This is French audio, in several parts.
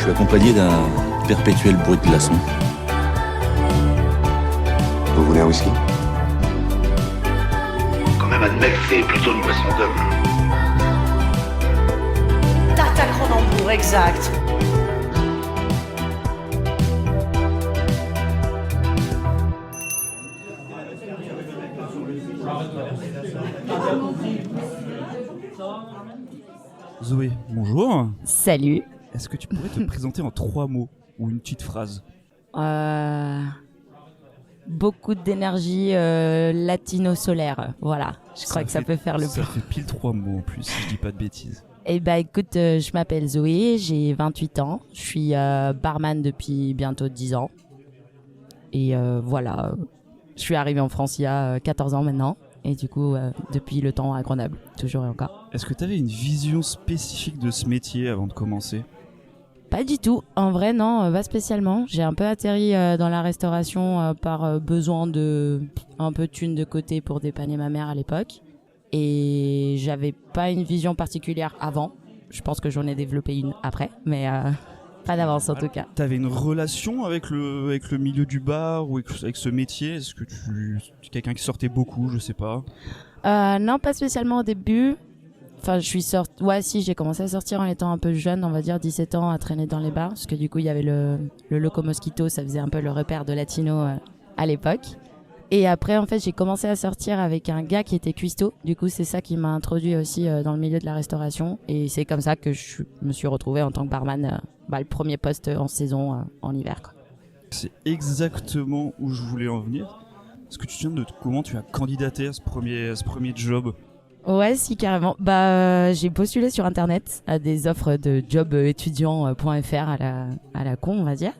suis accompagné d'un perpétuel bruit de glaçons. Vous voulez un whisky? Quand même admettre que c'est plutôt une boisson d'homme. Tarte à Cronenbourg, exact. Zoé, bonjour. Salut. Est-ce que tu pourrais te présenter en 3 mots ou une petite phrase? Beaucoup d'énergie latino-solaire. Voilà, je crois que ça peut faire le Ça plus. fait pile 3 mots en plus, si je dis pas de bêtises. Eh ben écoute, je m'appelle Zoé, j'ai 28 ans. Je suis barman depuis bientôt 10 ans. Et voilà, je suis arrivée en France il y a 14 ans maintenant. Et du coup, depuis le temps à Grenoble, toujours et encore. Est-ce que tu avais une vision spécifique de ce métier avant de commencer? Pas du tout. En vrai, non, pas spécialement. J'ai un peu atterri dans la restauration par besoin de un peu de thunes de côté pour dépanner ma mère à l'époque. Et j'avais pas une vision particulière avant. Je pense que j'en ai développé une après, mais pas d'avance en tout cas. T'avais une relation avec le milieu du bar ou avec ce métier? Est-ce que tu es quelqu'un qui sortait beaucoup, je sais pas? Non, pas spécialement au début. Enfin, je suis sortie. Ouais, si, j'ai commencé à sortir en étant un peu jeune, on va dire 17 ans, à traîner dans les bars. Parce que du coup, il y avait le Loco Mosquito, ça faisait un peu le repère de latino à l'époque. Et après, en fait, j'ai commencé à sortir avec un gars qui était cuistot. Du coup, c'est ça qui m'a introduit aussi dans le milieu de la restauration. Et c'est comme ça que je me suis retrouvée en tant que barman, le premier poste en saison, en hiver, quoi. C'est exactement où je voulais en venir. Est-ce que tu te souviens de comment tu as candidaté à ce premier job? Ouais, si, carrément. J'ai postulé sur Internet à des offres de jobétudiant.fr à la con, on va dire.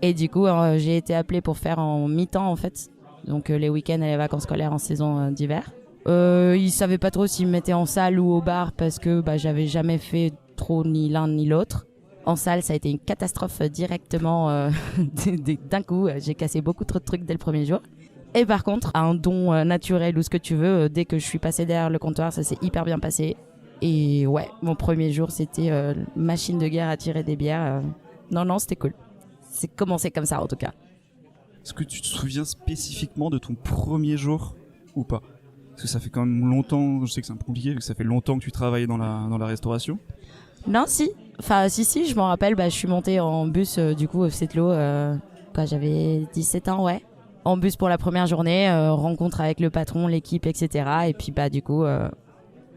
Et du coup, j'ai été appelée pour faire en mi-temps, en fait. Donc, les week-ends et les vacances scolaires en saison d'hiver. Ils savaient pas trop s'ils me mettaient en salle ou au bar parce que j'avais jamais fait trop ni l'un ni l'autre. En salle, ça a été une catastrophe directement d'un coup. J'ai cassé beaucoup trop de trucs dès le premier jour. Et par contre, un don naturel ou ce que tu veux, dès que je suis passée derrière le comptoir, ça s'est hyper bien passé. Et ouais, mon premier jour, c'était machine de guerre à tirer des bières. Non, c'était cool. C'est commencé comme ça en tout cas. Est-ce que tu te souviens spécifiquement de ton premier jour ou pas? Parce que ça fait quand même longtemps, je sais que c'est un peu compliqué, vu que ça fait longtemps que tu travailles dans la restauration. Non, si. Enfin, si, je m'en rappelle, je suis montée en bus du coup au Cetlo quand j'avais 17 ans, ouais. En bus pour la première journée, rencontre avec le patron, l'équipe, etc. Et puis du coup,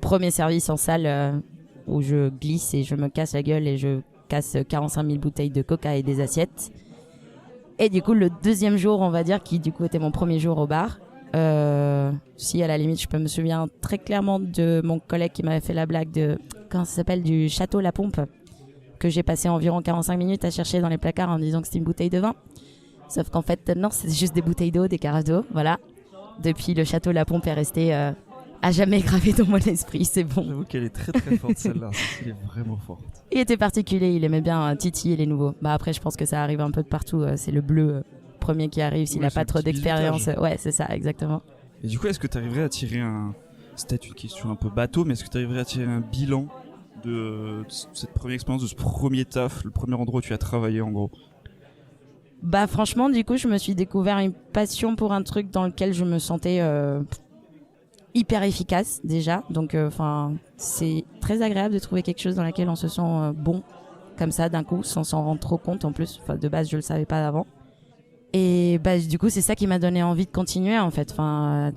premier service en salle où je glisse et je me casse la gueule et je casse 45 000 bouteilles de coca et des assiettes. Et du coup, le deuxième jour, on va dire, qui du coup était mon premier jour au bar, si à la limite, je peux me souvenir très clairement de mon collègue qui m'avait fait la blague de, comment ça s'appelle, du Château La Pompe, que j'ai passé environ 45 minutes à chercher dans les placards en disant que c'était une bouteille de vin. Sauf qu'en fait, non, c'est juste des bouteilles d'eau, des carafes d'eau, voilà. Depuis, le Château La Pompe est resté à jamais gravé dans mon esprit, c'est bon. J'avoue qu'elle est très très forte celle-là, elle est vraiment forte. Il était particulier, il aimait bien titiller les nouveaux. Après, je pense que ça arrive un peu de partout, c'est le bleu premier qui arrive s'il n'a pas trop d'expérience. Ouais, c'est ça, exactement. Et du coup, est-ce que tu arriverais à tirer c'est peut-être une question un peu bateau, mais est-ce que tu arriverais à tirer un bilan de cette première expérience, de ce premier taf, le premier endroit où tu as travaillé en gros? Franchement, du coup, je me suis découvert une passion pour un truc dans lequel je me sentais hyper efficace déjà. Donc, c'est très agréable de trouver quelque chose dans lequel on se sent bon, comme ça, d'un coup, sans s'en rendre trop compte en plus. De base, je le savais pas avant. Et du coup, c'est ça qui m'a donné envie de continuer en fait.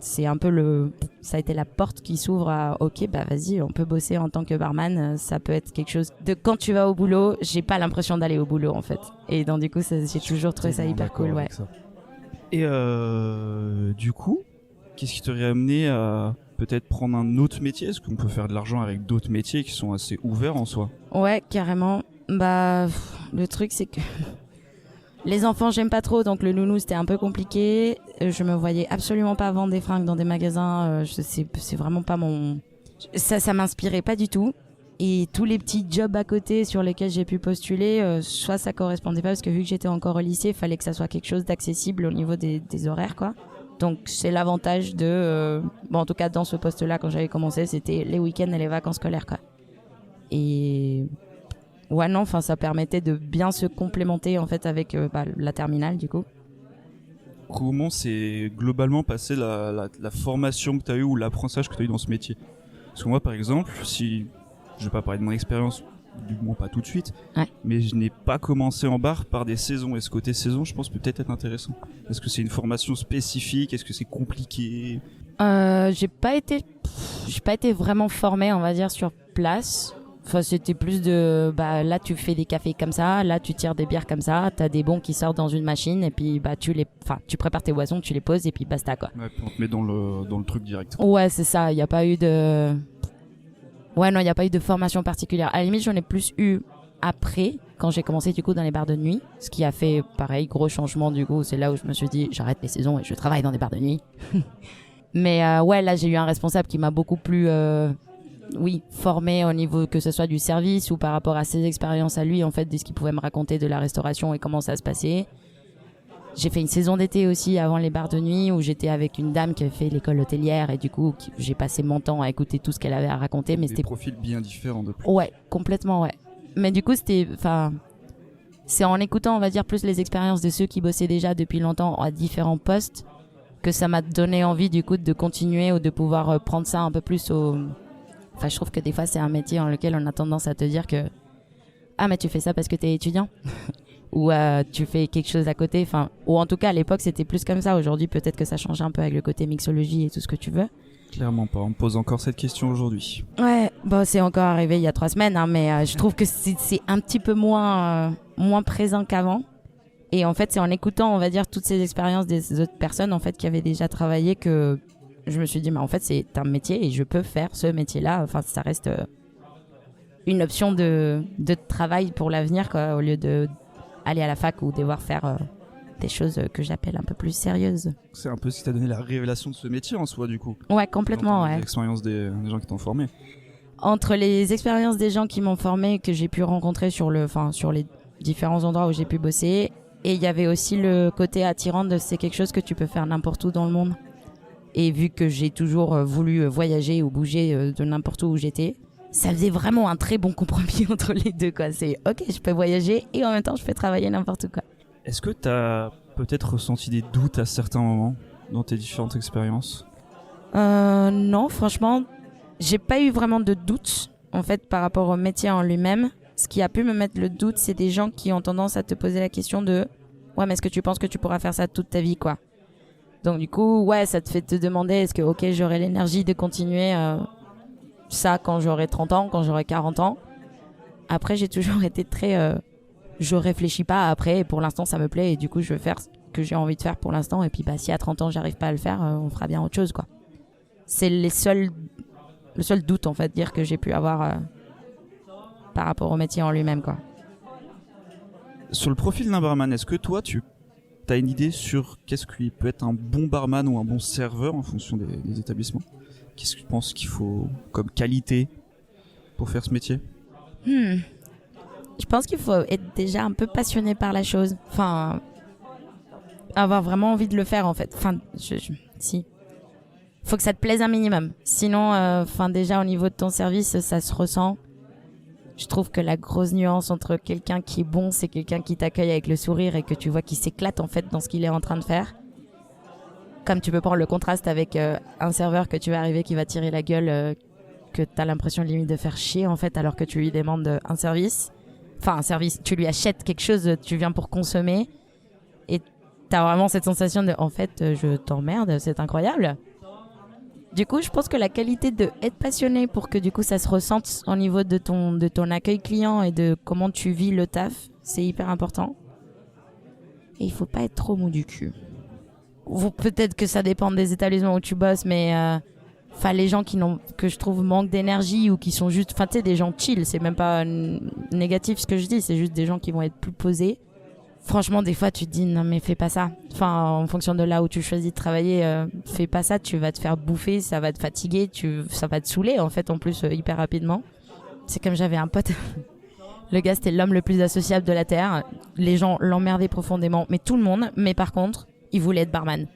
C'est un peu ça a été la porte qui s'ouvre à ok, vas-y, on peut bosser en tant que barman. Ça peut être quelque chose de quand tu vas au boulot, j'ai pas l'impression d'aller au boulot en fait. Et donc du coup, j'ai toujours trouvé ça hyper cool, ouais. Et du coup, qu'est-ce qui t'aurait amené à peut-être prendre un autre métier? Est-ce qu'on peut faire de l'argent avec d'autres métiers qui sont assez ouverts en soi? Ouais, carrément. Le truc c'est que les enfants, j'aime pas trop, donc le nounou, c'était un peu compliqué. Je me voyais absolument pas vendre des fringues dans des magasins. C'est vraiment pas mon... Ça m'inspirait pas du tout. Et tous les petits jobs à côté sur lesquels j'ai pu postuler, soit ça correspondait pas, parce que vu que j'étais encore au lycée, il fallait que ça soit quelque chose d'accessible au niveau des horaires, quoi. Donc c'est l'avantage de... en tout cas, dans ce poste-là, quand j'avais commencé, c'était les week-ends et les vacances scolaires, quoi. Et ouais, non, enfin, ça permettait de bien se complémenter en fait avec la terminale du coup. Comment c'est globalement passé la formation que tu as eue ou l'apprentissage que tu as eu dans ce métier? Parce que moi, par exemple, si je vais pas parler de mon expérience, du moins pas tout de suite, ouais. Mais je n'ai pas commencé en bar par des saisons. Et ce côté saison, je pense, peut peut-être être intéressant. Est-ce que c'est une formation spécifique? Est-ce que c'est compliqué? J'ai pas été vraiment formée, on va dire, sur place. Enfin, c'était plus de, là, tu fais des cafés comme ça, là, tu tires des bières comme ça, t'as des bons qui sortent dans une machine, et puis, tu prépares tes boissons, tu les poses, et puis basta, quoi. Ouais, puis on te met dans le truc direct. Ouais, c'est ça, y a pas eu de... Ouais, non, y a pas eu de formation particulière. À la limite, j'en ai plus eu après, quand j'ai commencé, du coup, dans les bars de nuit, ce qui a fait, pareil, gros changement, du coup, c'est là où je me suis dit, j'arrête les saisons et je travaille dans des bars de nuit. Mais, ouais, là, j'ai eu un responsable qui m'a beaucoup plus... formé au niveau que ce soit du service ou par rapport à ses expériences à lui, en fait, de ce qu'il pouvait me raconter de la restauration et comment ça se passait. J'ai fait une saison d'été aussi avant les bars de nuit où j'étais avec une dame qui avait fait l'école hôtelière et du coup, j'ai passé mon temps à écouter tout ce qu'elle avait à raconter. Mais des profils bien différents de plus. Ouais, complètement, ouais. Mais du coup, c'est en écoutant, on va dire, plus les expériences de ceux qui bossaient déjà depuis longtemps à différents postes que ça m'a donné envie, du coup, de continuer ou de pouvoir prendre ça un peu plus au... Enfin, je trouve que des fois, c'est un métier dans lequel on a tendance à te dire que « Ah, mais tu fais ça parce que t'es étudiant ?» ou tu fais quelque chose à côté. Enfin, ou en tout cas, à l'époque, c'était plus comme ça. Aujourd'hui, peut-être que ça change un peu avec le côté mixologie et tout ce que tu veux. Clairement pas. On me pose encore cette question aujourd'hui. Ouais, c'est encore arrivé il y a 3 semaines, hein, mais je trouve que c'est un petit peu moins présent qu'avant. Et en fait, c'est en écoutant, on va dire, toutes ces expériences des autres personnes, en fait, qui avaient déjà travaillé que... Je me suis dit, mais en fait, c'est un métier et je peux faire ce métier-là. Enfin, ça reste une option de travail pour l'avenir, quoi, au lieu d'aller à la fac ou devoir faire des choses que j'appelle un peu plus sérieuses. C'est un peu ce qui t'a donné la révélation de ce métier en soi, du coup. Ouais, complètement, ouais. L'expérience des gens qui t'ont formé. Entre les expériences des gens qui m'ont formé, que j'ai pu rencontrer sur les différents endroits où j'ai pu bosser, et il y avait aussi le côté attirant de c'est quelque chose que tu peux faire n'importe où dans le monde. Et vu que j'ai toujours voulu voyager ou bouger de n'importe où j'étais, ça faisait vraiment un très bon compromis entre les deux, quoi. C'est ok, je peux voyager et en même temps je peux travailler n'importe où, quoi. Est-ce que t'as peut-être ressenti des doutes à certains moments dans tes différentes expériences? Non, franchement, j'ai pas eu vraiment de doutes en fait par rapport au métier en lui-même. Ce qui a pu me mettre le doute, c'est des gens qui ont tendance à te poser la question de ouais, mais est-ce que tu penses que tu pourras faire ça toute ta vie, quoi? Donc du coup, ouais, ça te fait te demander est-ce que ok, j'aurai l'énergie de continuer ça quand j'aurai 30 ans, quand j'aurai 40 ans. Après, j'ai toujours été très... je réfléchis pas après, et pour l'instant ça me plaît et du coup je vais faire ce que j'ai envie de faire pour l'instant et puis si à 30 ans j'arrive pas à le faire, on fera bien autre chose, quoi. C'est le seul doute en fait, dire que j'ai pu avoir par rapport au métier en lui-même, quoi. Sur le profil d'un barman, est-ce que toi tu as une idée sur qu'est-ce qui peut être un bon barman ou un bon serveur en fonction des établissements? Qu'est-ce que tu penses qu'il faut comme qualité pour faire ce métier? Je pense qu'il faut être déjà un peu passionné par la chose. Enfin, avoir vraiment envie de le faire, en fait. Enfin, si. Faut que ça te plaise un minimum. Sinon, déjà, au niveau de ton service, ça se ressent. Je trouve que la grosse nuance entre quelqu'un qui est bon, c'est quelqu'un qui t'accueille avec le sourire et que tu vois qu'il s'éclate, en fait, dans ce qu'il est en train de faire. Comme tu peux prendre le contraste avec un serveur que tu vas arriver qui va tirer la gueule, que t'as l'impression limite de faire chier, en fait, alors que tu lui demandes un service. Enfin, un service, tu lui achètes quelque chose, tu viens pour consommer. Et t'as vraiment cette sensation de, en fait, je t'emmerde, c'est incroyable. Du coup, je pense que la qualité de être passionné pour que du coup ça se ressente au niveau de ton accueil client et de comment tu vis le taf, c'est hyper important. Et il faut pas être trop mou du cul. Ou peut-être que ça dépend des établissements où tu bosses, mais les gens que je trouve manquent d'énergie ou qui sont juste, des gens chill, c'est même pas négatif ce que je dis, c'est juste des gens qui vont être plus posés. Franchement, des fois, tu te dis, non, mais fais pas ça. Enfin, en fonction de là où tu choisis de travailler, fais pas ça, tu vas te faire bouffer, ça va te fatiguer, ça va te saouler, en fait, en plus, hyper rapidement. C'est comme j'avais un pote. Le gars, c'était l'homme le plus associable de la Terre. Les gens l'emmerdaient profondément, mais tout le monde. Mais par contre, il voulait être barman.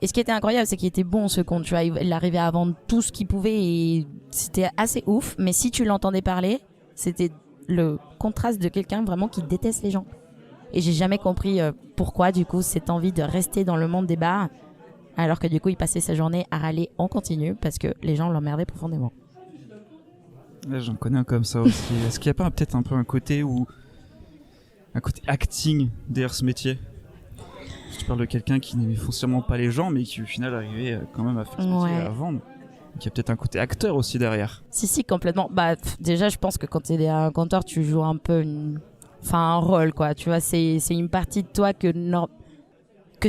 Et ce qui était incroyable, c'est qu'il était bon, ce con, tu vois. Il arrivait à vendre tout ce qu'il pouvait et c'était assez ouf. Mais si tu l'entendais parler, c'était le contraste de quelqu'un vraiment qui déteste les gens. Et j'ai jamais compris pourquoi, du coup, cette envie de rester dans le monde des bars, alors que du coup, il passait sa journée à râler en continu parce que les gens l'emmerdaient profondément. Ouais, j'en connais un comme ça aussi. Est-ce qu'il n'y a pas peut-être un peu un côté acting derrière ce métier? Je parle de quelqu'un qui n'aimait foncièrement pas les gens, mais qui au final arrivait quand même à faire ce métier, à vendre. Donc il y a peut-être un côté acteur aussi derrière. Si, complètement. Bah, déjà, je pense que quand t'es un compteur, tu joues un peu un rôle, quoi. Tu vois, c'est une partie de toi que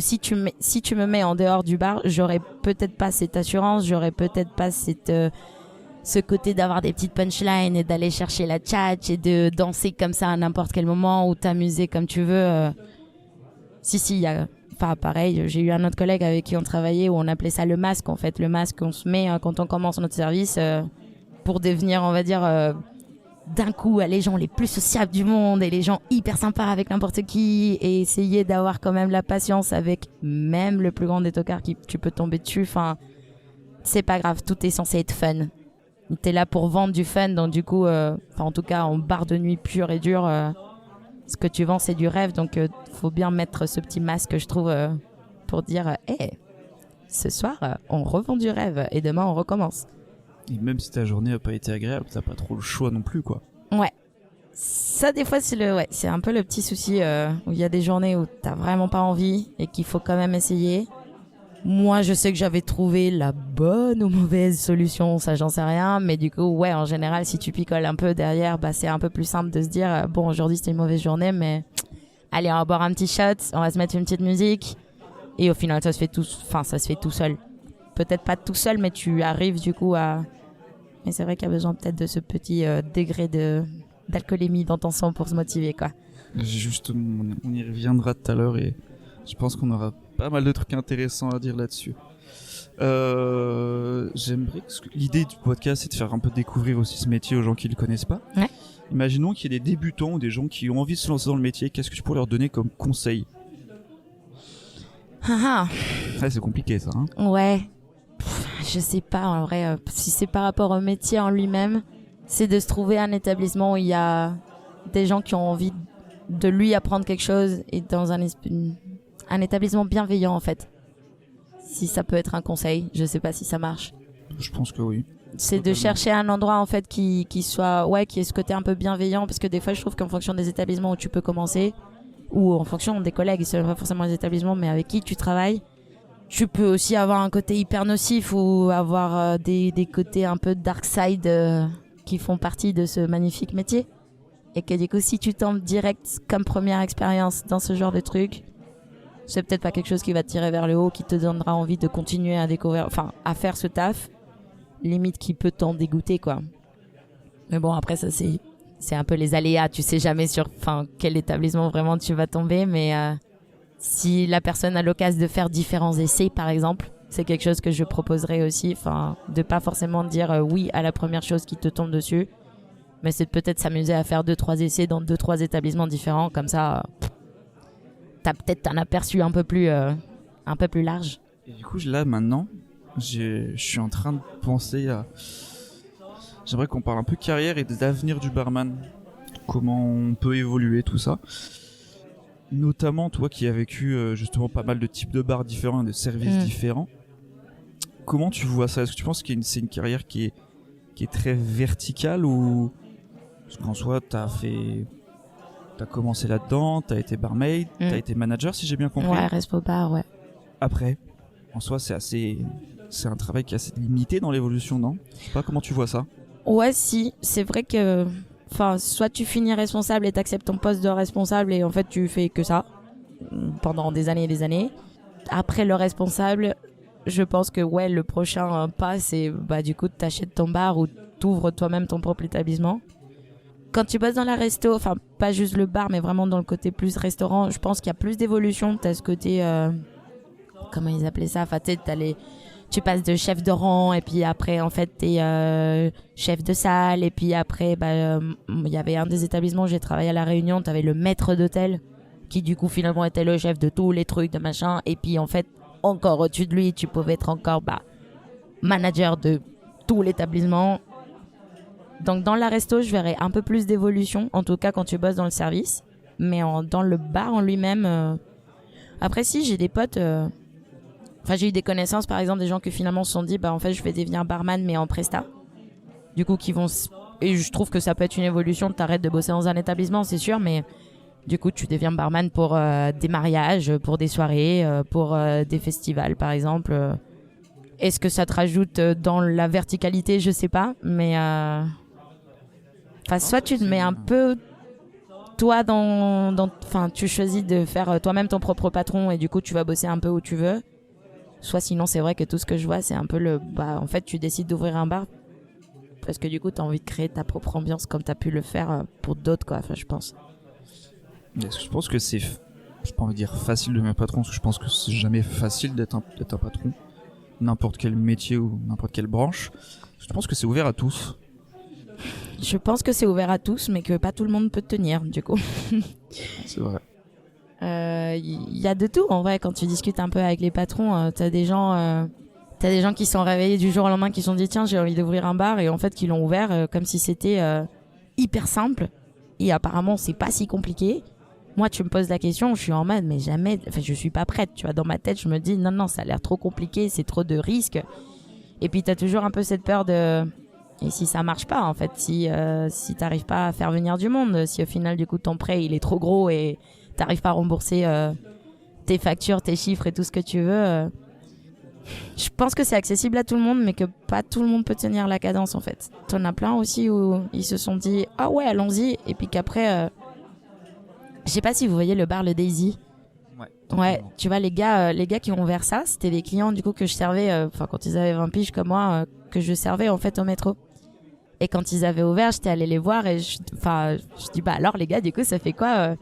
si tu me mets en dehors du bar, j'aurais peut-être pas cette assurance, j'aurais peut-être pas ce côté d'avoir des petites punchlines et d'aller chercher la tchatch et de danser comme ça à n'importe quel moment ou t'amuser comme tu veux. Il y a... Enfin, pareil, j'ai eu un autre collègue avec qui on travaillait où on appelait ça le masque, en fait. Le masque qu'on se met quand on commence notre service pour devenir, on va dire, d'un coup, les gens les plus sociables du monde et les gens hyper sympas avec n'importe qui et essayer d'avoir quand même la patience avec même le plus grand des tocards qui tu peux tomber dessus. Enfin, c'est pas grave, tout est censé être fun. T'es là pour vendre du fun, donc du coup, en tout cas, en bar de nuit pure et dure, ce que tu vends, c'est du rêve, donc faut bien mettre ce petit masque, je trouve, pour dire ce soir, on revend du rêve et demain, on recommence. Et même si ta journée n'a pas été agréable, t'as pas trop le choix non plus, quoi. Ouais. Ça, des fois, c'est un peu le petit souci où il y a des journées où t'as vraiment pas envie et qu'il faut quand même essayer. Moi, je sais que j'avais trouvé la bonne ou mauvaise solution, ça j'en sais rien, mais du coup, ouais, en général, si tu picoles un peu derrière, bah c'est un peu plus simple de se dire, bon, aujourd'hui c'était une mauvaise journée, mais allez, on va boire un petit shot, on va se mettre une petite musique, et au final, ça se fait tout seul. Peut-être pas tout seul, mais tu arrives du coup à... Mais c'est vrai qu'il y a besoin peut-être de ce petit degré d'alcoolémie dans ton sang pour se motiver, quoi. Justement, on y reviendra tout à l'heure et je pense qu'on aura pas mal de trucs intéressants à dire là-dessus. J'aimerais que l'idée du podcast, c'est de faire un peu découvrir aussi ce métier aux gens qui le connaissent pas. Ouais. Imaginons qu'il y ait des débutants ou des gens qui ont envie de se lancer dans le métier. Qu'est-ce que tu pourrais leur donner comme conseil? Ouais, c'est compliqué ça. Hein. Ouais. Je sais pas en vrai. Si c'est par rapport au métier en lui-même, c'est de se trouver un établissement où il y a des gens qui ont envie de lui apprendre quelque chose et dans un établissement bienveillant en fait. Si ça peut être un conseil, je sais pas si ça marche. Je pense que oui. C'est totalement. De chercher un endroit en fait qui soit qui ait ce côté un peu bienveillant, parce que des fois je trouve qu'en fonction des établissements où tu peux commencer ou en fonction des collègues, c'est pas forcément les établissements mais avec qui tu travailles, tu peux aussi avoir un côté hyper nocif ou avoir des côtés un peu dark side qui font partie de ce magnifique métier. Et que du coup, si tu tombes direct comme première expérience dans ce genre de truc, c'est peut-être pas quelque chose qui va te tirer vers le haut, qui te donnera envie de continuer à découvrir, à faire ce taf, limite qui peut t'en dégoûter, quoi. Mais bon, après, ça, c'est un peu les aléas. Tu sais jamais sur quel établissement vraiment tu vas tomber, mais si la personne a l'occasion de faire différents essais, par exemple, c'est quelque chose que je proposerais aussi, de pas forcément dire oui à la première chose qui te tombe dessus, mais c'est peut-être s'amuser à faire 2-3 essais dans 2-3 établissements différents, comme ça t'as peut-être un aperçu un peu plus large. Et du coup là maintenant je suis en train de penser à... J'aimerais qu'on parle un peu carrière et des avenirs du barman, comment on peut évoluer, tout ça. Notamment toi qui as vécu justement pas mal de types de bars différents et de services différents. Comment tu vois ça? Est-ce que tu penses que c'est une carrière qui est très verticale ou... Parce qu'en soi, t'as commencé là-dedans, t'as été barmaid, t'as été manager, si j'ai bien compris. Ouais, resto bar, ouais. Après, en soi, c'est un travail qui est assez limité dans l'évolution, non? Je sais pas comment tu vois ça. Ouais, si. C'est vrai que, soit tu finis responsable et t'acceptes ton poste de responsable et en fait tu fais que ça pendant des années et des années. Après le responsable, je pense que le prochain pas, c'est du coup t'achètes ton bar ou t'ouvres toi-même ton propre établissement. Quand tu bosses dans la resto, pas juste le bar, mais vraiment dans le côté plus restaurant, je pense qu'il y a plus d'évolution. T'as ce côté, comment ils appelaient ça? Tu passes de chef de rang et puis après, en fait, t'es chef de salle. Et puis après, il y avait un des établissements où j'ai travaillé à La Réunion, t'avais le maître d'hôtel qui du coup finalement était le chef de tous les trucs, de machin. Et puis en fait, encore au-dessus de lui, tu pouvais être encore manager de tout l'établissement. Donc dans la resto, je verrais un peu plus d'évolution, en tout cas quand tu bosses dans le service. Mais dans le bar en lui-même... Après si, j'ai des potes... Enfin, j'ai eu des connaissances, par exemple, des gens qui finalement se sont dit, bah en fait, je vais devenir barman, mais en presta. Du coup, qui vont... Et je trouve que ça peut être une évolution, t'arrêtes de bosser dans un établissement, c'est sûr, mais du coup, tu deviens barman pour des mariages, pour des soirées, pour des festivals, par exemple. Est-ce que ça te rajoute dans la verticalité? Je sais pas, mais... Enfin, soit tu te mets un peu... Toi, enfin, tu choisis de faire toi-même ton propre patron et du coup, tu vas bosser un peu où tu veux. Soit sinon, c'est vrai que tout ce que je vois, c'est un peu en fait, tu décides d'ouvrir un bar parce que du coup, tu as envie de créer ta propre ambiance comme tu as pu le faire pour d'autres, quoi. Enfin, je pense. Je pense que c'est... J'ai pas envie de dire facile de devenir patron, parce que je pense que c'est jamais facile d'être un patron. N'importe quel métier ou n'importe quelle branche. Je pense que c'est ouvert à tous. Je pense que c'est ouvert à tous, mais que pas tout le monde peut tenir, du coup. C'est vrai. Y a de tout en vrai quand tu discutes un peu avec les patrons. T'as des gens qui sont réveillés du jour au lendemain qui se sont dit tiens j'ai envie d'ouvrir un bar et en fait qui l'ont ouvert comme si c'était hyper simple et apparemment c'est pas si compliqué. Moi tu me poses la question, je suis en mode mais jamais, enfin je suis pas prête, tu vois, dans ma tête je me dis non ça a l'air trop compliqué, c'est trop de risques. Et puis t'as toujours un peu cette peur de et si ça marche pas en fait, si t'arrives pas à faire venir du monde, si au final du coup ton prêt il est trop gros et t'arrives pas à rembourser tes factures, tes chiffres et tout ce que tu veux. Je pense que c'est accessible à tout le monde, mais que pas tout le monde peut tenir la cadence en fait. T'en as plein aussi où ils se sont dit ah ouais allons-y et puis qu'après, je sais pas si vous voyez le bar le Daisy. Ouais, tu vois les gars qui ont ouvert ça, c'était des clients du coup que je servais, enfin quand ils avaient 20 piges comme moi, que je servais en fait au métro. Et quand ils avaient ouvert, j'étais allée les voir et je dis bah alors les gars du coup ça fait quoi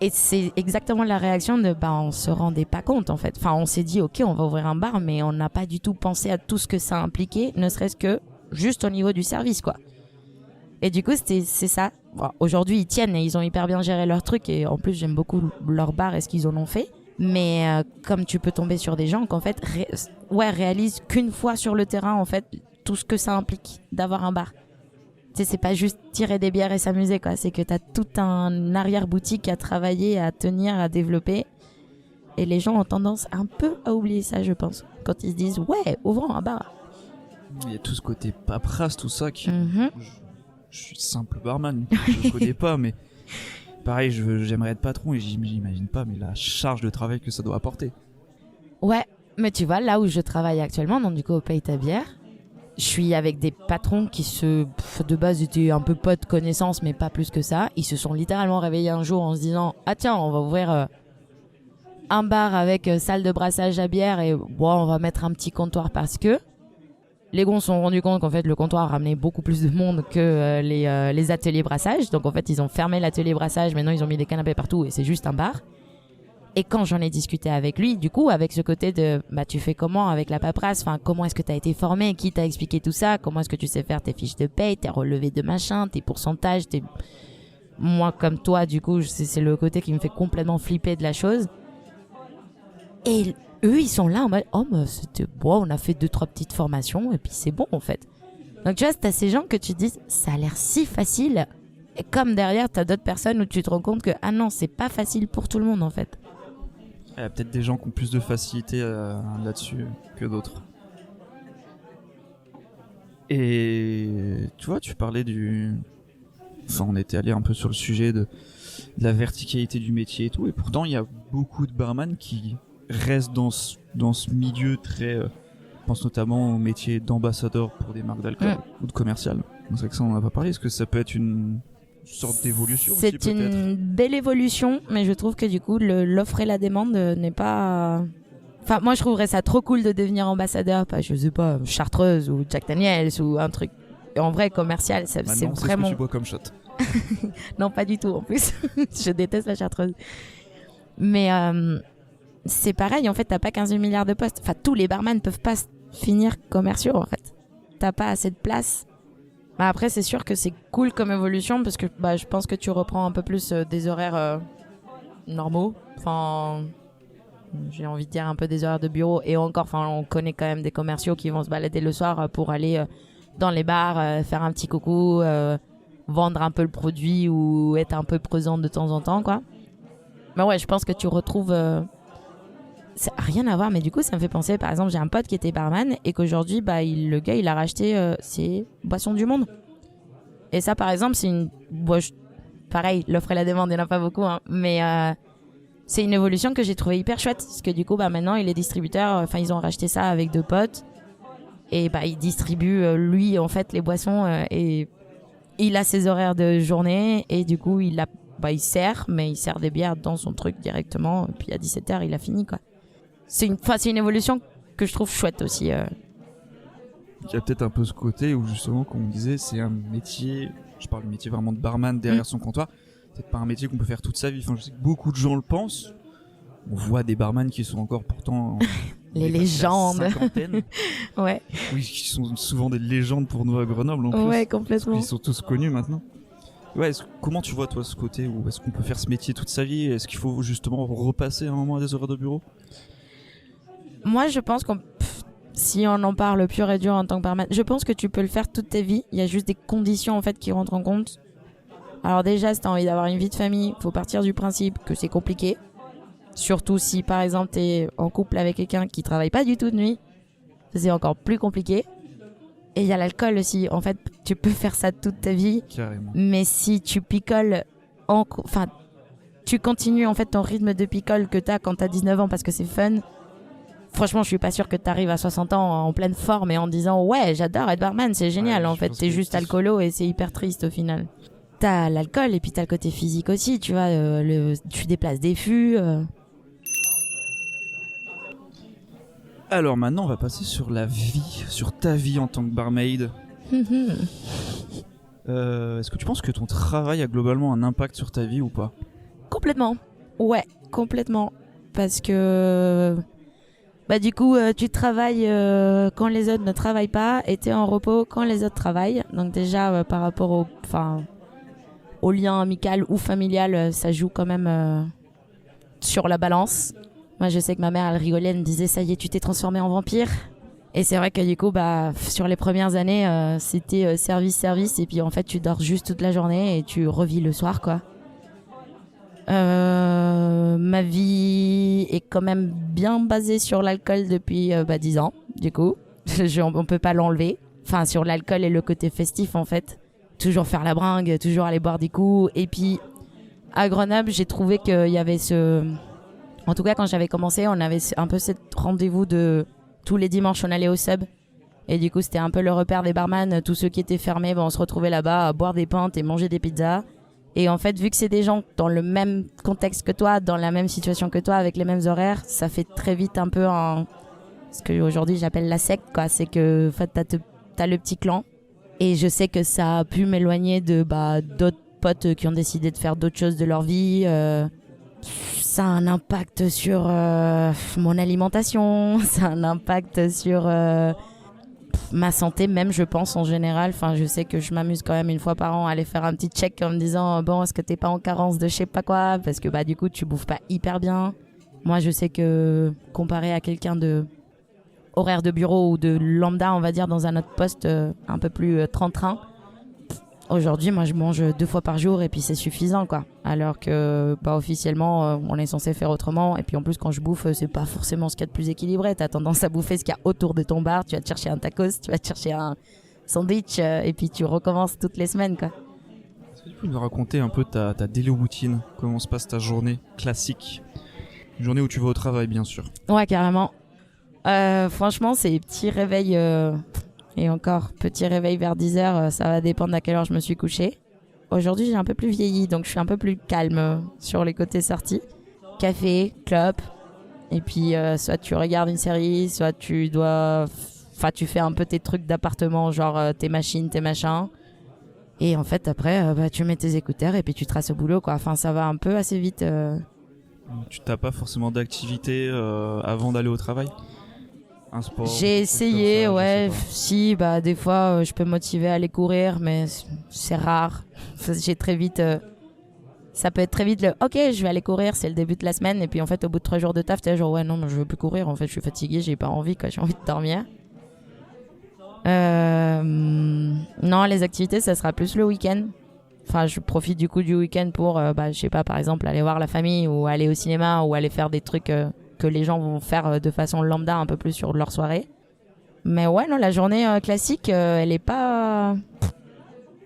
Et c'est exactement la réaction de on se rendait pas compte en fait. Enfin, on s'est dit ok, on va ouvrir un bar, mais on n'a pas du tout pensé à tout ce que ça impliquait, ne serait-ce que juste au niveau du service quoi. Et du coup, c'est ça. Bon, aujourd'hui, ils tiennent et ils ont hyper bien géré leur truc et en plus, j'aime beaucoup leur bar et ce qu'ils en ont fait. Mais comme tu peux tomber sur des gens qu'en fait réalisent qu'une fois sur le terrain en fait tout ce que ça implique d'avoir un bar. C'est pas juste tirer des bières et s'amuser quoi, c'est que t'as tout un arrière-boutique à travailler, à tenir, à développer et les gens ont tendance un peu à oublier ça je pense, quand ils se disent ouais, ouvrons un bar. Il y a tout ce côté paperasse, tout ça qui... Je suis simple barman, je connais pas mais pareil, j'aimerais être patron et j'imagine pas mais la charge de travail que ça doit apporter. Ouais, mais tu vois, là où je travaille actuellement, donc du coup au Paye ta bière, je suis avec des patrons qui de base étaient un peu potes, connaissances, mais pas plus que ça. Ils se sont littéralement réveillés un jour en se disant ah tiens, on va ouvrir un bar avec salle de brassage à bière et on va mettre un petit comptoir parce que les gars se sont rendus compte qu'en fait le comptoir ramenait beaucoup plus de monde que les ateliers brassage. Donc en fait ils ont fermé l'atelier brassage, maintenant ils ont mis des canapés partout et c'est juste un bar. Et quand j'en ai discuté avec lui, du coup, avec ce côté de tu fais comment avec la paperasse, enfin comment est-ce que tu as été formé, qui t'a expliqué tout ça, comment est-ce que tu sais faire tes fiches de paye, tes relevés de machin, tes pourcentages, moi comme toi du coup, c'est le côté qui me fait complètement flipper de la chose. Et eux, ils sont là en mode c'était bon, on a fait 2-3 petites formations et puis c'est bon en fait. Donc tu vois, t'as ces gens que tu te dis ça a l'air si facile et comme derrière t'as d'autres personnes où tu te rends compte que ah non, c'est pas facile pour tout le monde en fait. Il y a peut-être des gens qui ont plus de facilité là-dessus que d'autres. Et tu vois, tu parlais Enfin, on était allé un peu sur le sujet de la verticalité du métier et tout, et pourtant il y a beaucoup de barman qui restent dans ce milieu très... je pense notamment au métier d'ambassadeur pour des marques d'alcool ou de commercial. C'est vrai que ça on n'en a pas parlé. Est-ce que ça peut être une sorte d'évolution aussi, peut-être ? C'est une belle évolution, mais je trouve que du coup l'offre et la demande n'est pas... Enfin, moi je trouverais ça trop cool de devenir ambassadeur, je sais pas, Chartreuse ou Jack Daniels ou un truc en vrai commercial, c'est vraiment... C'est ce que tu bois comme shot. Non, pas du tout en plus. Je déteste la Chartreuse. Mais c'est pareil, en fait, t'as pas 15 milliards de postes. Enfin, tous les barman peuvent pas finir commerciaux en fait. T'as pas assez de place. Après, c'est sûr que c'est cool comme évolution parce que je pense que tu reprends un peu plus des horaires normaux. Enfin, j'ai envie de dire un peu des horaires de bureau. Et encore, on connaît quand même des commerciaux qui vont se balader le soir pour aller dans les bars, faire un petit coucou, vendre un peu le produit ou être un peu présent de temps en temps, quoi. Mais ouais, je pense que tu retrouves... ça n'a rien à voir, mais du coup, ça me fait penser, par exemple, j'ai un pote qui était barman et qu'aujourd'hui, le gars, il a racheté ses boissons du monde. Et ça, par exemple, c'est une... pareil, l'offre et la demande, il n'y en a pas beaucoup, hein, mais c'est une évolution que j'ai trouvée hyper chouette. Parce que du coup, maintenant, il est distributeur, ils ont racheté ça avec 2 potes. Et il distribue, lui, en fait, les boissons et il a ses horaires de journée. Et du coup, il sert, mais il sert des bières dans son truc directement. Et puis à 17h, il a fini, quoi. C'est une évolution que je trouve chouette aussi. Il y a peut-être un peu ce côté où justement, comme on disait, c'est un métier, je parle du métier vraiment de barman derrière son comptoir, c'est pas un métier qu'on peut faire toute sa vie. Enfin, je sais que beaucoup de gens le pensent. On voit des barman qui sont encore pourtant les légendes. Ouais. Oui, qui sont souvent des légendes pour nous à Grenoble en plus. Ouais, complètement. Ils sont tous connus maintenant. Ouais, comment tu vois toi ce côté où est-ce qu'on peut faire ce métier toute sa vie? Est-ce qu'il faut justement repasser un moment à des horaires de bureau? Moi, je pense si on en parle pur et dur en tant que barman, je pense que tu peux le faire toute ta vie. Il y a juste des conditions en fait qui rentrent en compte. Alors déjà, si tu as envie d'avoir une vie de famille, faut partir du principe que c'est compliqué. Surtout si par exemple tu es en couple avec quelqu'un qui travaille pas du tout de nuit. C'est encore plus compliqué. Et il y a l'alcool aussi. En fait, tu peux faire ça toute ta vie. Carrément. Mais si tu picoles, tu continues en fait ton rythme de picole que tu as quand tu as 19 ans parce que c'est fun. Franchement, je suis pas sûre que tu arrives à 60 ans en pleine forme et en disant ouais, j'adore être barman, c'est génial. En fait, t'es juste alcoolo et c'est hyper triste au final. T'as l'alcool et puis t'as le côté physique aussi, tu vois, tu déplaces des fûts. Alors maintenant, on va passer sur la vie, sur ta vie en tant que barmaid. Est-ce que tu penses que ton travail a globalement un impact sur ta vie ou pas? Complètement. Ouais, complètement. Parce que du coup, tu travailles quand les autres ne travaillent pas et t'es en repos quand les autres travaillent. Donc déjà, par rapport au lien amical ou familial, ça joue quand même sur la balance. Moi, je sais que ma mère, elle rigolait, elle me disait « Ça y est, tu t'es transformée en vampire ». Et c'est vrai que du coup, sur les premières années, c'était service. Et puis en fait, tu dors juste toute la journée et tu revis le soir, quoi. Ma vie est quand même bien basée sur l'alcool depuis 10 ans, du coup. On peut pas l'enlever. Enfin, sur l'alcool et le côté festif, en fait. Toujours faire la bringue, toujours aller boire des coups. Et puis, à Grenoble, j'ai trouvé qu'il y avait En tout cas, quand j'avais commencé, on avait un peu ce rendez-vous de... Tous les dimanches, on allait au sub. Et du coup, c'était un peu le repère des barman. Tous ceux qui étaient fermés, on se retrouvait là-bas à boire des pintes et manger des pizzas. Et en fait, vu que c'est des gens dans le même contexte que toi, dans la même situation que toi, avec les mêmes horaires, ça fait très vite un peu ce que aujourd'hui j'appelle la secte, quoi. C'est que en fait, t'as le petit clan. Et je sais que ça a pu m'éloigner de d'autres potes qui ont décidé de faire d'autres choses de leur vie. Ça a un impact sur mon alimentation, ça a un impact sur ma santé même, je pense, en général. Enfin, je sais que je m'amuse quand même une fois par an à aller faire un petit check en me disant bon, est-ce que t'es pas en carence de je sais pas quoi, parce que du coup tu bouffes pas hyper bien. Moi, je sais que comparé à quelqu'un de horaire de bureau ou de lambda, on va dire, dans un autre poste un peu plus train-train, aujourd'hui, moi, je mange 2 fois par jour et puis c'est suffisant, quoi. Alors que, officiellement, on est censé faire autrement. Et puis en plus, quand je bouffe, c'est pas forcément ce qu'il y a de plus équilibré. T'as tendance à bouffer ce qu'il y a autour de ton bar. Tu vas te chercher un tacos, tu vas te chercher un sandwich et puis tu recommences toutes les semaines, quoi. Est-ce que tu peux nous raconter un peu ta daily routine? Comment se passe ta journée classique? Une journée où tu vas au travail, bien sûr. Ouais, carrément. Franchement, c'est petits réveils... Et encore, petit réveil vers 10h, ça va dépendre à quelle heure je me suis couchée. Aujourd'hui, j'ai un peu plus vieilli, donc je suis un peu plus calme sur les côtés sortis. Café, clope, et puis soit tu regardes une série, soit tu fais un peu tes trucs d'appartement, genre tes machines, tes machins. Et en fait, après, tu mets tes écouteurs et puis tu traces au boulot, quoi. Enfin, ça va un peu assez vite. Tu n'as pas forcément d'activité avant d'aller au travail? Un sport? J'ai essayé, ça, ouais. Si, des fois, je peux me motiver à aller courir, mais c'est rare. J'ai très vite... ça peut être très vite ok, je vais aller courir, c'est le début de la semaine. Et puis en fait, au bout de 3 jours de taf, t'es genre, ouais, non, mais je veux plus courir. En fait, je suis fatiguée, j'ai pas envie, quoi. J'ai envie de dormir. Non, les activités, ça sera plus le week-end. Enfin, je profite du coup du week-end pour, je sais pas, par exemple, aller voir la famille ou aller au cinéma ou aller faire des trucs que les gens vont faire de façon lambda un peu plus sur leur soirée. Mais ouais, non, la journée classique, elle est pas...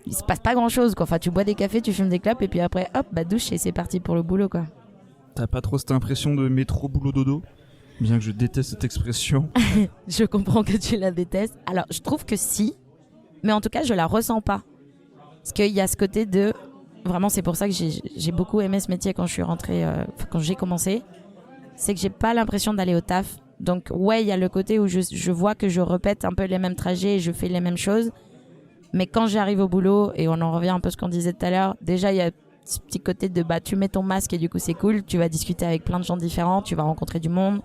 Il se passe pas grand-chose, quoi. Enfin, tu bois des cafés, tu fumes des clopes et puis après, hop, douche et c'est parti pour le boulot, quoi. T'as pas trop cette impression de métro boulot dodo? Bien que je déteste cette expression. Je comprends que tu la détestes. Alors, je trouve que si, mais en tout cas, je la ressens pas. Parce qu'il y a ce côté de... Vraiment, c'est pour ça que j'ai beaucoup aimé ce métier quand je suis rentrée, quand j'ai commencé. C'est que j'ai pas l'impression d'aller au taf. Donc, ouais, il y a le côté où je vois que je répète un peu les mêmes trajets et je fais les mêmes choses. Mais quand j'arrive au boulot, et on en revient un peu à ce qu'on disait tout à l'heure, déjà, il y a ce petit côté de tu mets ton masque et du coup, c'est cool. Tu vas discuter avec plein de gens différents, tu vas rencontrer du monde.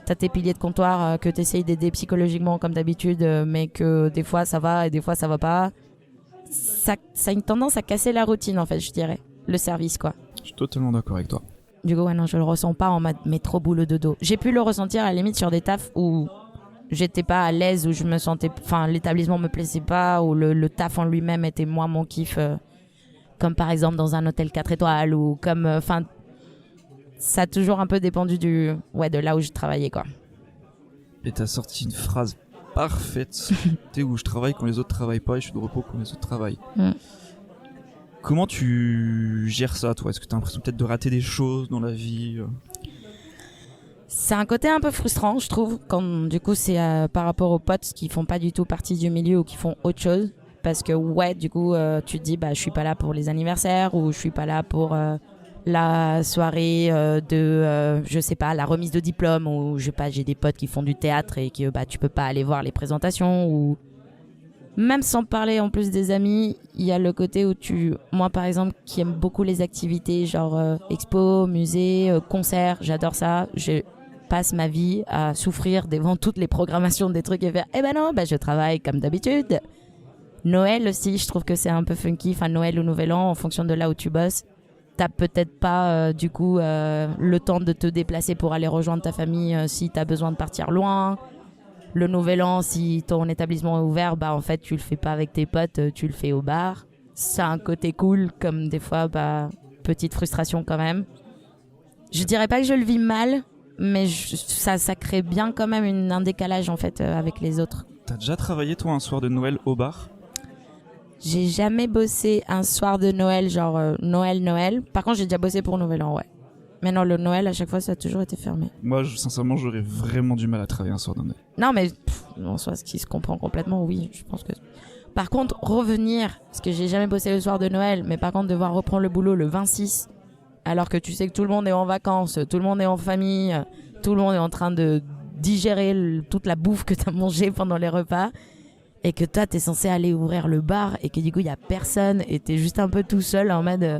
T'as tes piliers de comptoir que t'essayes d'aider psychologiquement comme d'habitude, mais que des fois ça va et des fois ça va pas. Ça a une tendance à casser la routine en fait, je dirais. Le service quoi. Je suis totalement d'accord avec toi. Du coup, ouais, non, je le ressens pas en mode métro boulot dodo. J'ai pu le ressentir à la limite sur des tafs où j'étais pas à l'aise, où je me sentais, enfin l'établissement me plaisait pas, où le taf en lui-même était moins mon kiff, comme par exemple dans un hôtel 4 étoiles ou comme, enfin. Ça a toujours un peu dépendu de là où je travaillais, quoi. Et t'as sorti une phrase parfaite. T'es où je travaille quand les autres travaillent pas et je suis de repos quand les autres travaillent. Comment tu gères ça, toi? Est-ce que t'as l'impression peut-être de rater des choses dans la vie? C'est un côté un peu frustrant, je trouve, quand du coup c'est par rapport aux potes qui font pas du tout partie du milieu ou qui font autre chose. Parce que du coup, tu te dis, je suis pas là pour les anniversaires ou je suis pas là pour... la soirée je sais pas, la remise de diplôme ou je sais pas, j'ai des potes qui font du théâtre et que tu peux pas aller voir les présentations ou même sans parler en plus des amis, il y a le côté où moi par exemple qui aime beaucoup les activités genre expo, musée, concert, j'adore ça, je passe ma vie à souffrir devant toutes les programmations des trucs et faire non, je travaille comme d'habitude. Noël aussi, je trouve que c'est un peu funky, enfin Noël ou Nouvel An en fonction de là où tu bosses. T'as peut-être pas du coup le temps de te déplacer pour aller rejoindre ta famille si t'as besoin de partir loin. Le Nouvel An, si ton établissement est ouvert, en fait tu le fais pas avec tes potes, tu le fais au bar. Ça a un côté cool, comme des fois petite frustration quand même. Je dirais pas que je le vis mal, mais ça crée bien quand même un décalage en fait avec les autres. T'as déjà travaillé toi un soir de Noël au bar? J'ai jamais bossé un soir de Noël, genre Noël. Par contre, j'ai déjà bossé pour Nouvel An, ouais. Mais non, le Noël, à chaque fois, ça a toujours été fermé. Moi, sincèrement, j'aurais vraiment du mal à travailler un soir de Noël. Non, mais en soi, ce qui se comprend complètement, oui, je pense que... Par contre, revenir, parce que j'ai jamais bossé le soir de Noël, mais par contre, devoir reprendre le boulot le 26, alors que tu sais que tout le monde est en vacances, tout le monde est en famille, tout le monde est en train de digérer toute la bouffe que t'as mangée pendant les repas... Et que toi, t'es censé aller ouvrir le bar et que du coup, il y a personne et t'es juste un peu tout seul en mode...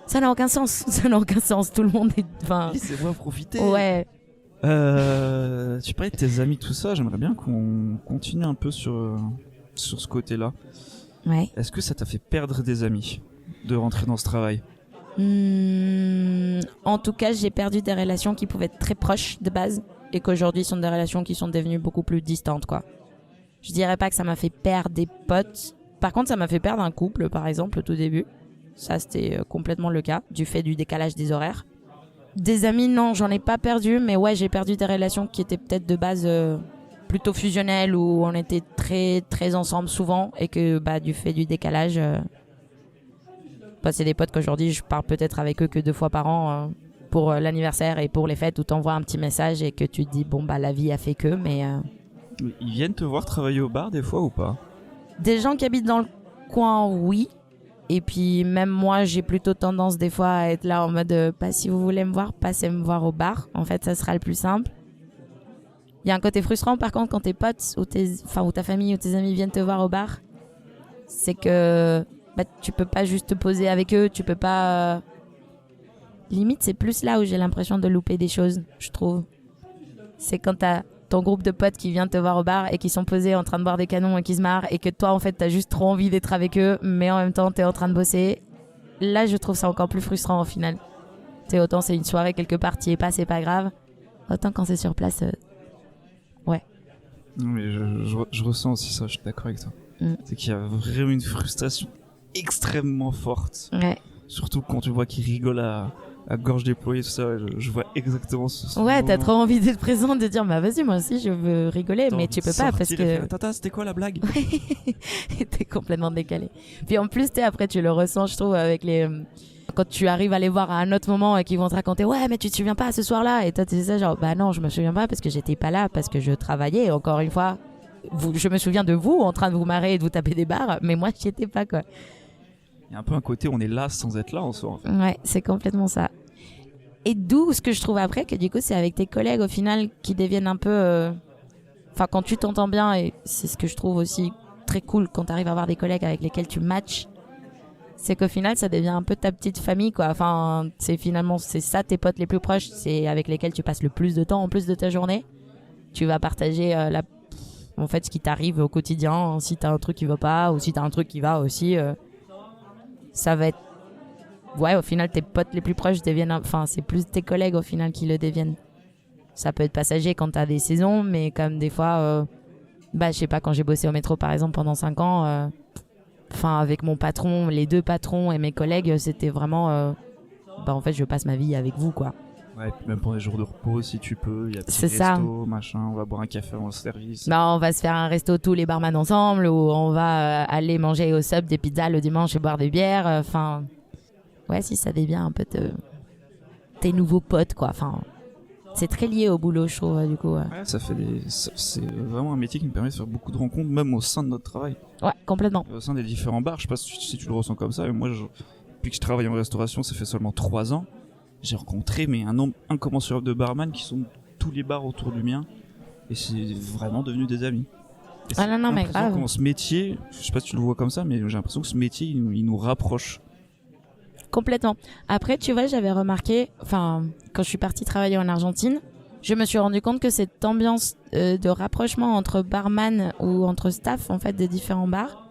Ça n'a aucun sens, ça n'a aucun sens. Tout le monde est... Laissez-moi profiter. Ouais. Tu parlais de tes amis, tout ça. J'aimerais bien qu'on continue un peu sur ce côté-là. Ouais. Est-ce que ça t'a fait perdre des amis de rentrer dans ce travail? En tout cas, j'ai perdu des relations qui pouvaient être très proches de base et qu'aujourd'hui sont des relations qui sont devenues beaucoup plus distantes, quoi. Je dirais pas que ça m'a fait perdre des potes. Par contre, ça m'a fait perdre un couple, par exemple, au tout début. Ça, c'était complètement le cas, du fait du décalage des horaires. Des amis, non, j'en ai pas perdu, mais ouais, j'ai perdu des relations qui étaient peut-être de base plutôt fusionnelles, où on était très, très ensemble souvent, et que du fait du décalage, c'est des potes qu'aujourd'hui, je parle peut-être avec eux que 2 fois par an pour l'anniversaire et pour les fêtes, où t'envoies un petit message et que tu te dis, la vie a fait que, mais... Ils viennent te voir travailler au bar des fois ou pas? Des gens qui habitent dans le coin, oui. Et puis même moi, j'ai plutôt tendance des fois à être là en mode si vous voulez me voir, passez me voir au bar. En fait, ça sera le plus simple. Il y a un côté frustrant par contre quand tes potes ou ta famille ou tes amis viennent te voir au bar. C'est que tu peux pas juste te poser avec eux, tu peux pas... Limite, c'est plus là où j'ai l'impression de louper des choses, je trouve. C'est quand t'as ton groupe de potes qui vient te voir au bar et qui sont posés en train de boire des canons et qui se marrent et que toi en fait t'as juste trop envie d'être avec eux mais en même temps t'es en train de bosser. Là je trouve ça encore plus frustrant au final. Autant c'est une soirée quelque part, t'y es pas, c'est pas grave. Autant quand c'est sur place, ouais. Non mais je ressens aussi ça, je suis d'accord avec toi. C'est qu'il y a vraiment une frustration extrêmement forte. Ouais. Surtout quand tu vois qu'ils rigolent à gorge déployée, tout ça. Je vois exactement ce Ouais, moment. t'as trop envie d'être présent, de dire bah vas-y, moi aussi je veux rigoler, T'as mais envie tu de peux pas parce sortir et que faire, Tata, c'était quoi la blague? t'es complètement décalé. Puis en plus, après tu le ressens, je trouve, avec les quand tu arrives à les voir à un autre moment et qu'ils vont te raconter ouais mais tu te souviens pas ce soir-là, et toi tu dis ça genre bah non je me souviens pas parce que j'étais pas là, parce que je travaillais, encore une fois je me souviens de vous en train de vous marrer et de vous taper des barres, mais moi j'y étais pas quoi. Il y a un peu un côté on est là sans être là en soi. Ouais, c'est complètement ça. Et d'où ce que je trouve après que du coup c'est avec tes collègues au final qui deviennent un peu enfin quand tu t'entends bien, et c'est ce que je trouve aussi très cool quand t'arrives à avoir des collègues avec lesquels tu matches, c'est qu'au final ça devient un peu ta petite famille quoi. Enfin c'est finalement c'est ça tes potes les plus proches, c'est avec lesquels tu passes le plus de temps en plus de ta journée. Tu vas partager en fait ce qui t'arrive au quotidien, si t'as un truc qui va pas ou si t'as un truc qui va aussi, ça va être ouais au final tes potes les plus proches deviennent, enfin c'est plus tes collègues au final qui le deviennent. Ça peut être passager quand t'as des saisons, mais comme des fois je sais pas, quand j'ai bossé au métro par exemple pendant 5 ans, enfin avec mon patron, les 2 patrons et mes collègues, c'était vraiment en fait je passe ma vie avec vous quoi. Ouais, puis même pour les jours de repos si tu peux, il y a C'est petits ça. restos, machin, on va boire un café avant le service. On va se faire un resto tous les barman ensemble, ou on va aller manger au sub des pizzas le dimanche et boire des bières, enfin ouais si ça devient un peu tes nouveaux potes quoi, enfin c'est très lié au boulot je trouve du coup. Ouais, c'est vraiment un métier qui me permet de faire beaucoup de rencontres, même au sein de notre travail. Ouais, complètement. Au sein des différents bars, je sais pas si tu le ressens comme ça, mais moi, depuis que je travaille en restauration, ça fait seulement 3 ans, j'ai rencontré un nombre incommensurable de barman qui sont tous les bars autour du mien, et c'est vraiment devenu des amis. Et Ah non, mais grave. Comment ce métier, je sais pas si tu le vois comme ça, mais j'ai l'impression que ce métier, il nous rapproche. Complètement. Après, tu vois, j'avais remarqué, enfin, quand je suis partie travailler en Argentine, je me suis rendu compte que cette ambiance de rapprochement entre barman ou entre staff, en fait, des différents bars,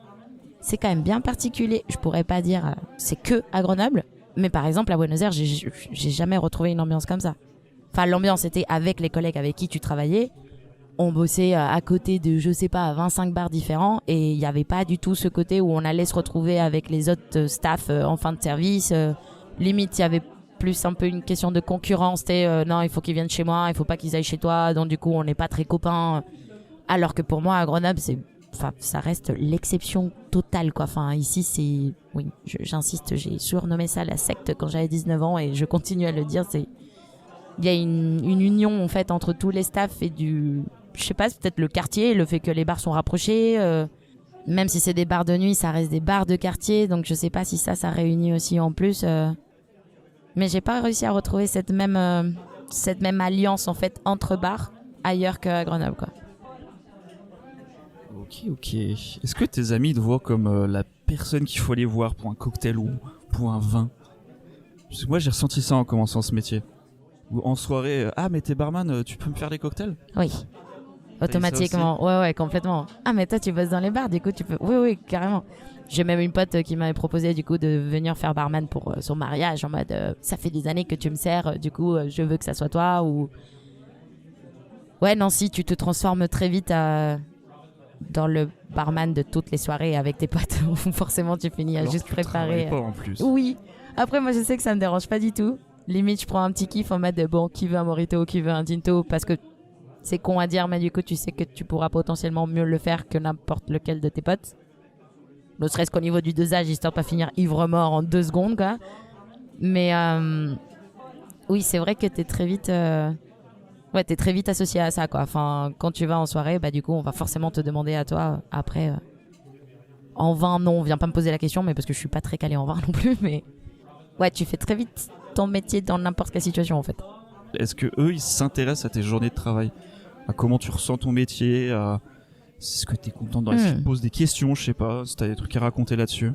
c'est quand même bien particulier. Je pourrais pas dire c'est que à Grenoble, mais par exemple, à Buenos Aires, j'ai jamais retrouvé une ambiance comme ça. Enfin, l'ambiance était avec les collègues avec qui tu travaillais. On bossait à côté de, je sais pas, 25 bars différents, et il n'y avait pas du tout ce côté où on allait se retrouver avec les autres staff en fin de service. Limite, il y avait plus un peu une question de concurrence. C'était non, il faut qu'ils viennent chez moi, il faut pas qu'ils aillent chez toi, donc du coup, on n'est pas très copains. Alors que pour moi, à Grenoble, ça reste l'exception totale, quoi. Enfin, ici, oui, j'insiste, j'ai surnommé ça la secte quand j'avais 19 ans, et je continue à le dire. Il y a une union, en fait, entre tous les staffs et je sais pas, c'est peut-être le quartier, le fait que les bars sont rapprochés, même si c'est des bars de nuit, ça reste des bars de quartier, donc je sais pas si ça réunit aussi en plus, mais j'ai pas réussi à retrouver cette même alliance en fait entre bars ailleurs qu'à Grenoble quoi. Ok. Est-ce que tes amis te voient comme la personne qu'il faut aller voir pour un cocktail ou pour un vin? Parce que moi j'ai ressenti ça en commençant ce métier. Ou en soirée, mais t'es barman, tu peux me faire des cocktails? Oui. Automatiquement, ouais, complètement. Ah, mais toi, tu bosses dans les bars, du coup, tu peux. Oui, carrément. J'ai même une pote qui m'avait proposé, du coup, de venir faire barman pour son mariage, en mode, ça fait des années que tu me sers, du coup, je veux que ça soit toi, ou. Ouais, non, si, tu te transformes très vite dans le barman de toutes les soirées avec tes potes, où forcément, tu finis à Alors juste tu préparer. travailles pas en plus. Oui. Après, moi, je sais que ça me dérange pas du tout. Limite, je prends un petit kiff en mode, bon, qui veut un mojito, qui veut un tinto, parce que. C'est con à dire, mais du coup, tu sais que tu pourras potentiellement mieux le faire que n'importe lequel de tes potes. Ne serait-ce qu'au niveau du dosage, histoire de pas finir ivre-mort en 2 secondes, quoi. Mais oui, c'est vrai que t'es très vite associé à ça, quoi. Enfin, quand tu vas en soirée, du coup, on va forcément te demander à toi, après... En vin, non, viens pas me poser la question, mais parce que je suis pas très calée en vin non plus, mais... Ouais, tu fais très vite ton métier dans n'importe quelle situation, en fait. Est-ce que eux, ils s'intéressent à tes journées de travail, à comment tu ressens ton métier, à est-ce que t'es content est-ce qu'ils te posent des questions, je sais pas, si t'as des trucs à raconter là-dessus?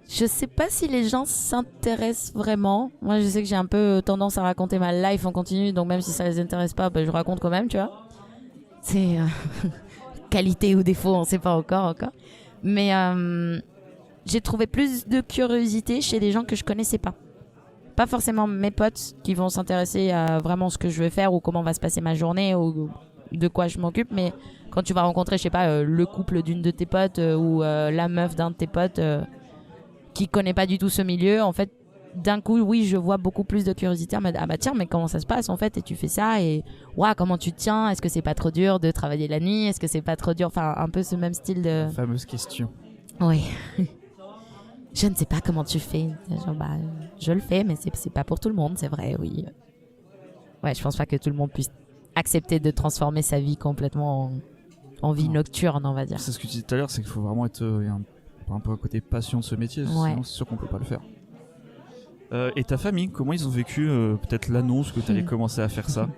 Je sais pas si les gens s'intéressent vraiment. Moi, je sais que j'ai un peu tendance à raconter ma life en continu, donc même si ça les intéresse pas, je raconte quand même, tu vois. C'est qualité ou défaut, on sait pas encore. Mais j'ai trouvé plus de curiosité chez des gens que je connaissais pas. Pas forcément mes potes qui vont s'intéresser à vraiment ce que je veux faire ou comment va se passer ma journée ou de quoi je m'occupe, mais quand tu vas rencontrer, je sais pas, le couple d'une de tes potes ou la meuf d'un de tes potes qui connaît pas du tout ce milieu, en fait, d'un coup, oui, je vois beaucoup plus de curiosité en mode, ah bah tiens, mais comment ça se passe en fait, et tu fais ça, et waouh, comment tu te tiens, est-ce que c'est pas trop dur de travailler la nuit, est-ce que c'est pas trop dur, enfin, un peu ce même style de... La fameuse question. Oui. Je ne sais pas comment tu fais. Genre, bah, je le fais, mais c'est pas pour tout le monde, c'est vrai, oui. Ouais, je pense pas que tout le monde puisse accepter de transformer sa vie complètement en vie nocturne, on va dire. C'est ce que tu disais tout à l'heure, c'est qu'il faut vraiment être un peu à côté passion de ce métier, sinon c'est sûr qu'on peut pas le faire. Et ta famille, comment ils ont vécu peut-être l'annonce que tu allais commencer à faire ça?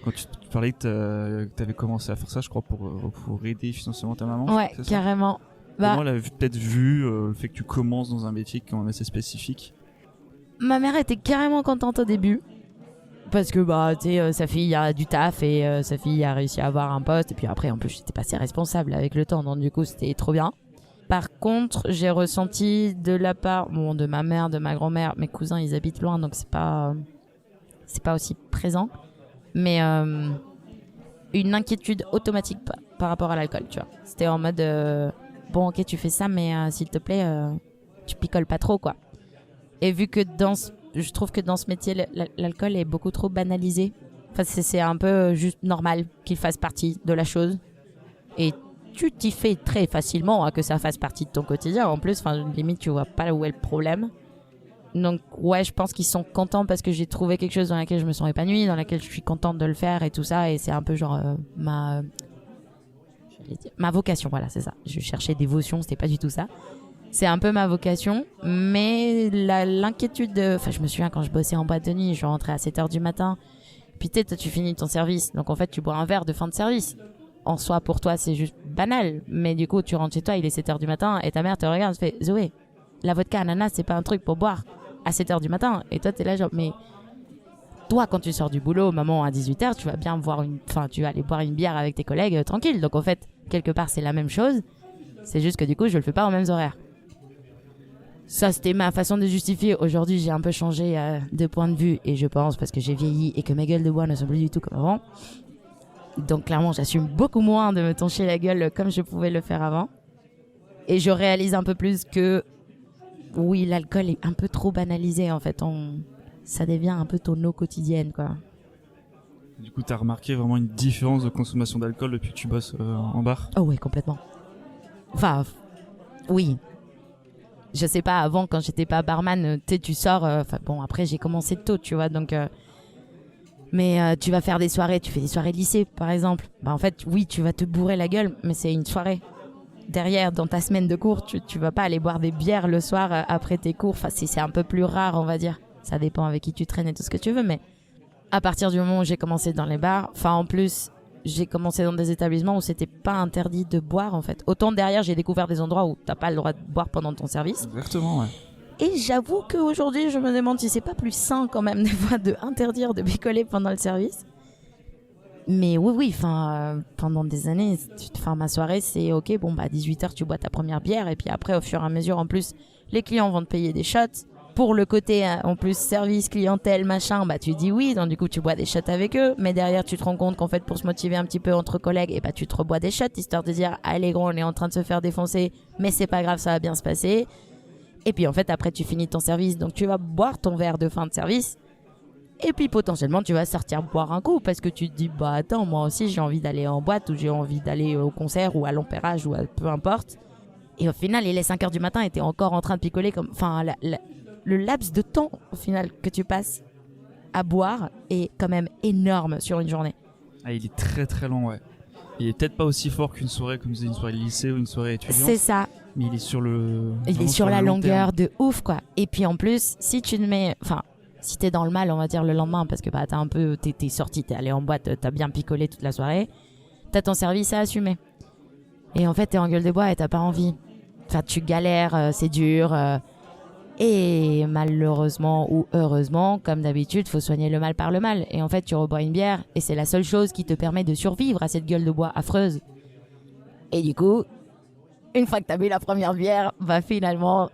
Quand tu parlais que tu avais commencé à faire ça, je crois, pour aider financièrement ta maman. Ouais, carrément. Comment elle a peut-être vu le fait que tu commences dans un métier qui est quand même assez spécifique? Ma mère était carrément contente au début. Parce que tu sais, sa fille a du taf et sa fille a réussi à avoir un poste. Et puis après, en plus, j'étais passée responsable avec le temps. Donc du coup, c'était trop bien. Par contre, j'ai ressenti de la part de ma mère, de ma grand-mère, mes cousins, ils habitent loin, donc c'est pas aussi présent. Mais une inquiétude automatique par rapport à l'alcool, tu vois. C'était en mode, bon, ok, tu fais ça, mais s'il te plaît, tu picoles pas trop, quoi. Et vu que je trouve que dans ce métier, l'alcool est beaucoup trop banalisé. Enfin, c'est un peu juste normal qu'il fasse partie de la chose. Et tu t'y fais très facilement que ça fasse partie de ton quotidien. En plus, limite, tu vois pas où est le problème. Donc, ouais, je pense qu'ils sont contents parce que j'ai trouvé quelque chose dans laquelle je me sens épanouie, dans laquelle je suis contente de le faire et tout ça. Et c'est un peu genre ma vocation, voilà, c'est ça. Je cherchais dévotion, c'était pas du tout ça. C'est un peu ma vocation, mais l'inquiétude Enfin, je me souviens quand je bossais en boîte de nuit, je rentrais à 7h du matin. Puis tu finis ton service, donc en fait, tu bois un verre de fin de service. En soi, pour toi, c'est juste banal. Mais du coup, tu rentres chez toi, il est 7h du matin et ta mère te regarde et te fait « Zoé, la vodka ananas, c'est pas un truc pour boire à 7h du matin. » Et toi, t'es là genre « Mais toi, quand tu sors du boulot, maman, à 18h, tu vas bien tu vas aller boire une bière avec tes collègues tranquille. » Donc en fait, quelque part, c'est la même chose. C'est juste que du coup, je le fais pas aux mêmes horaires. Ça, c'était ma façon de justifier. Aujourd'hui, j'ai un peu changé de point de vue et je pense parce que j'ai vieilli et que mes gueules de bois ne sont plus du tout comme avant. Donc clairement, j'assume beaucoup moins de me toncher la gueule comme je pouvais le faire avant. Et je réalise un peu plus que oui, l'alcool est un peu trop banalisé en fait. Ça devient un peu ton eau quotidienne, quoi. Du coup, t'as remarqué vraiment une différence de consommation d'alcool depuis que tu bosses en bar? Oh ouais, complètement. Enfin, oui. Je sais pas, avant, quand j'étais pas barman, tu sors... après, j'ai commencé tôt, tu vois, donc... Mais tu vas faire des soirées, tu fais des soirées de lycée, par exemple. En fait, oui, tu vas te bourrer la gueule, mais c'est une soirée. Derrière, dans ta semaine de cours, tu vas pas aller boire des bières le soir après tes cours. Enfin, c'est un peu plus rare, on va dire. Ça dépend avec qui tu traînes et tout ce que tu veux, mais... À partir du moment où j'ai commencé dans les bars, en plus, j'ai commencé dans des établissements où c'était pas interdit de boire, en fait. Autant derrière, j'ai découvert des endroits où t'as pas le droit de boire pendant ton service. Exactement, ouais. Et j'avoue qu'aujourd'hui, je me demande si c'est pas plus sain quand même des fois de interdire de picoler pendant le service. Mais oui, pendant des années, ma soirée, c'est ok, 18h, tu bois ta première bière, et puis après, au fur et à mesure, en plus, les clients vont te payer des shots. Pour le côté, en plus, service, clientèle, machin, tu dis oui, donc du coup, tu bois des shots avec eux, mais derrière, tu te rends compte qu'en fait, pour se motiver un petit peu entre collègues, et tu te rebois des shots, histoire de dire, allez gros, on est en train de se faire défoncer, mais c'est pas grave, ça va bien se passer. Et puis en fait, après, tu finis ton service, donc tu vas boire ton verre de fin de service. Et puis potentiellement, tu vas sortir boire un coup parce que tu te dis, attends, moi aussi, j'ai envie d'aller en boîte ou j'ai envie d'aller au concert ou à l'Empérage ou à peu importe. Et au final, il est 5h du matin et t'es encore en train de picoler comme... le laps de temps, au final, que tu passes à boire est quand même énorme sur une journée. Ah, il est très très long, ouais. Il est peut-être pas aussi fort qu'une soirée, comme une soirée de lycée ou une soirée étudiante. C'est ça. Mais il est sur la longueur de ouf, quoi. Et puis en plus, si tu te mets... si t'es dans le mal, on va dire, le lendemain, parce que t'es sorti, t'es allé en boîte, t'as bien picolé toute la soirée, t'as ton service à assumer. Et en fait, t'es en gueule de bois et t'as pas envie. Tu galères, c'est dur. Et malheureusement ou heureusement, comme d'habitude, faut soigner le mal par le mal. Et en fait, tu rebois une bière et c'est la seule chose qui te permet de survivre à cette gueule de bois affreuse. Et du coup, une fois que t'as bu la première bière, finalement,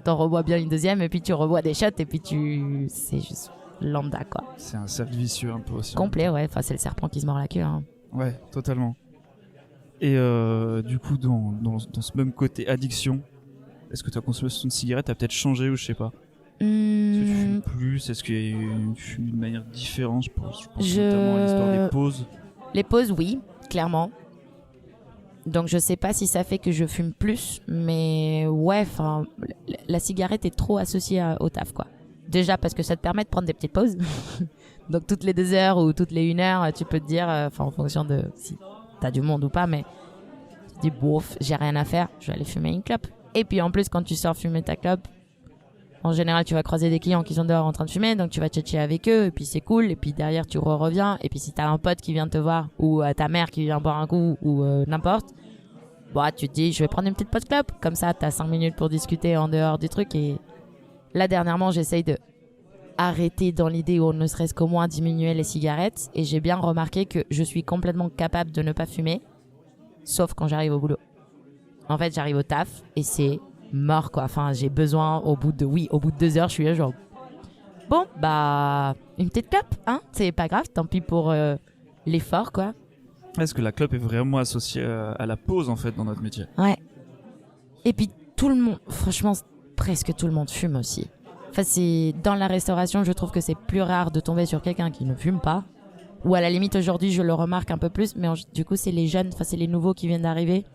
t'en rebois bien une deuxième et puis tu rebois des shots et puis c'est juste lambda, quoi. C'est un cercle vicieux un peu aussi. Complet, ouais. C'est le serpent qui se mord la queue. Hein. Ouais, totalement. Et du coup, dans ce même côté addiction, est-ce que ta consommation de cigarettes a peut-être changé ou je sais pas? Est-ce que tu fumes plus? Est-ce que tu fumes d'une manière différente? Je pense notamment à l'histoire des pauses. Les pauses, oui, clairement. Donc je sais pas si ça fait que je fume plus, mais ouais, enfin, la cigarette est trop associée au taf, quoi. Déjà parce que ça te permet de prendre des petites pauses. Donc toutes les 2 heures ou toutes les 1 heure, tu peux te dire, enfin en fonction de si t'as du monde ou pas, mais tu te dis, bouf, j'ai rien à faire, je vais aller fumer une clope. Et puis en plus, quand tu sors fumer ta clope, en général, tu vas croiser des clients qui sont dehors en train de fumer, donc tu vas tchatcher avec eux, et puis c'est cool, et puis derrière tu reviens, et puis si t'as un pote qui vient te voir, ou ta mère qui vient boire un coup, ou n'importe, bah tu te dis, je vais prendre une petite pause clope, comme ça t'as 5 minutes pour discuter en dehors du truc, et là dernièrement j'essaye de arrêter dans l'idée où ne serait-ce qu'au moins diminuer les cigarettes, et j'ai bien remarqué que je suis complètement capable de ne pas fumer, sauf quand j'arrive au boulot. En fait, j'arrive au taf, et c'est mort, quoi. Enfin, j'ai besoin, au bout de 2 heures, je suis là genre, bon, bah, une petite clope, hein, c'est pas grave, tant pis pour l'effort, quoi. Est-ce que la clope est vraiment associée à la pause, en fait, dans notre métier? Ouais. Et puis, tout le monde, franchement, presque tout le monde fume aussi. Enfin, dans la restauration, je trouve que c'est plus rare de tomber sur quelqu'un qui ne fume pas. Ou à la limite, aujourd'hui, je le remarque un peu plus, mais du coup, c'est les jeunes, enfin, c'est les nouveaux qui viennent d'arriver,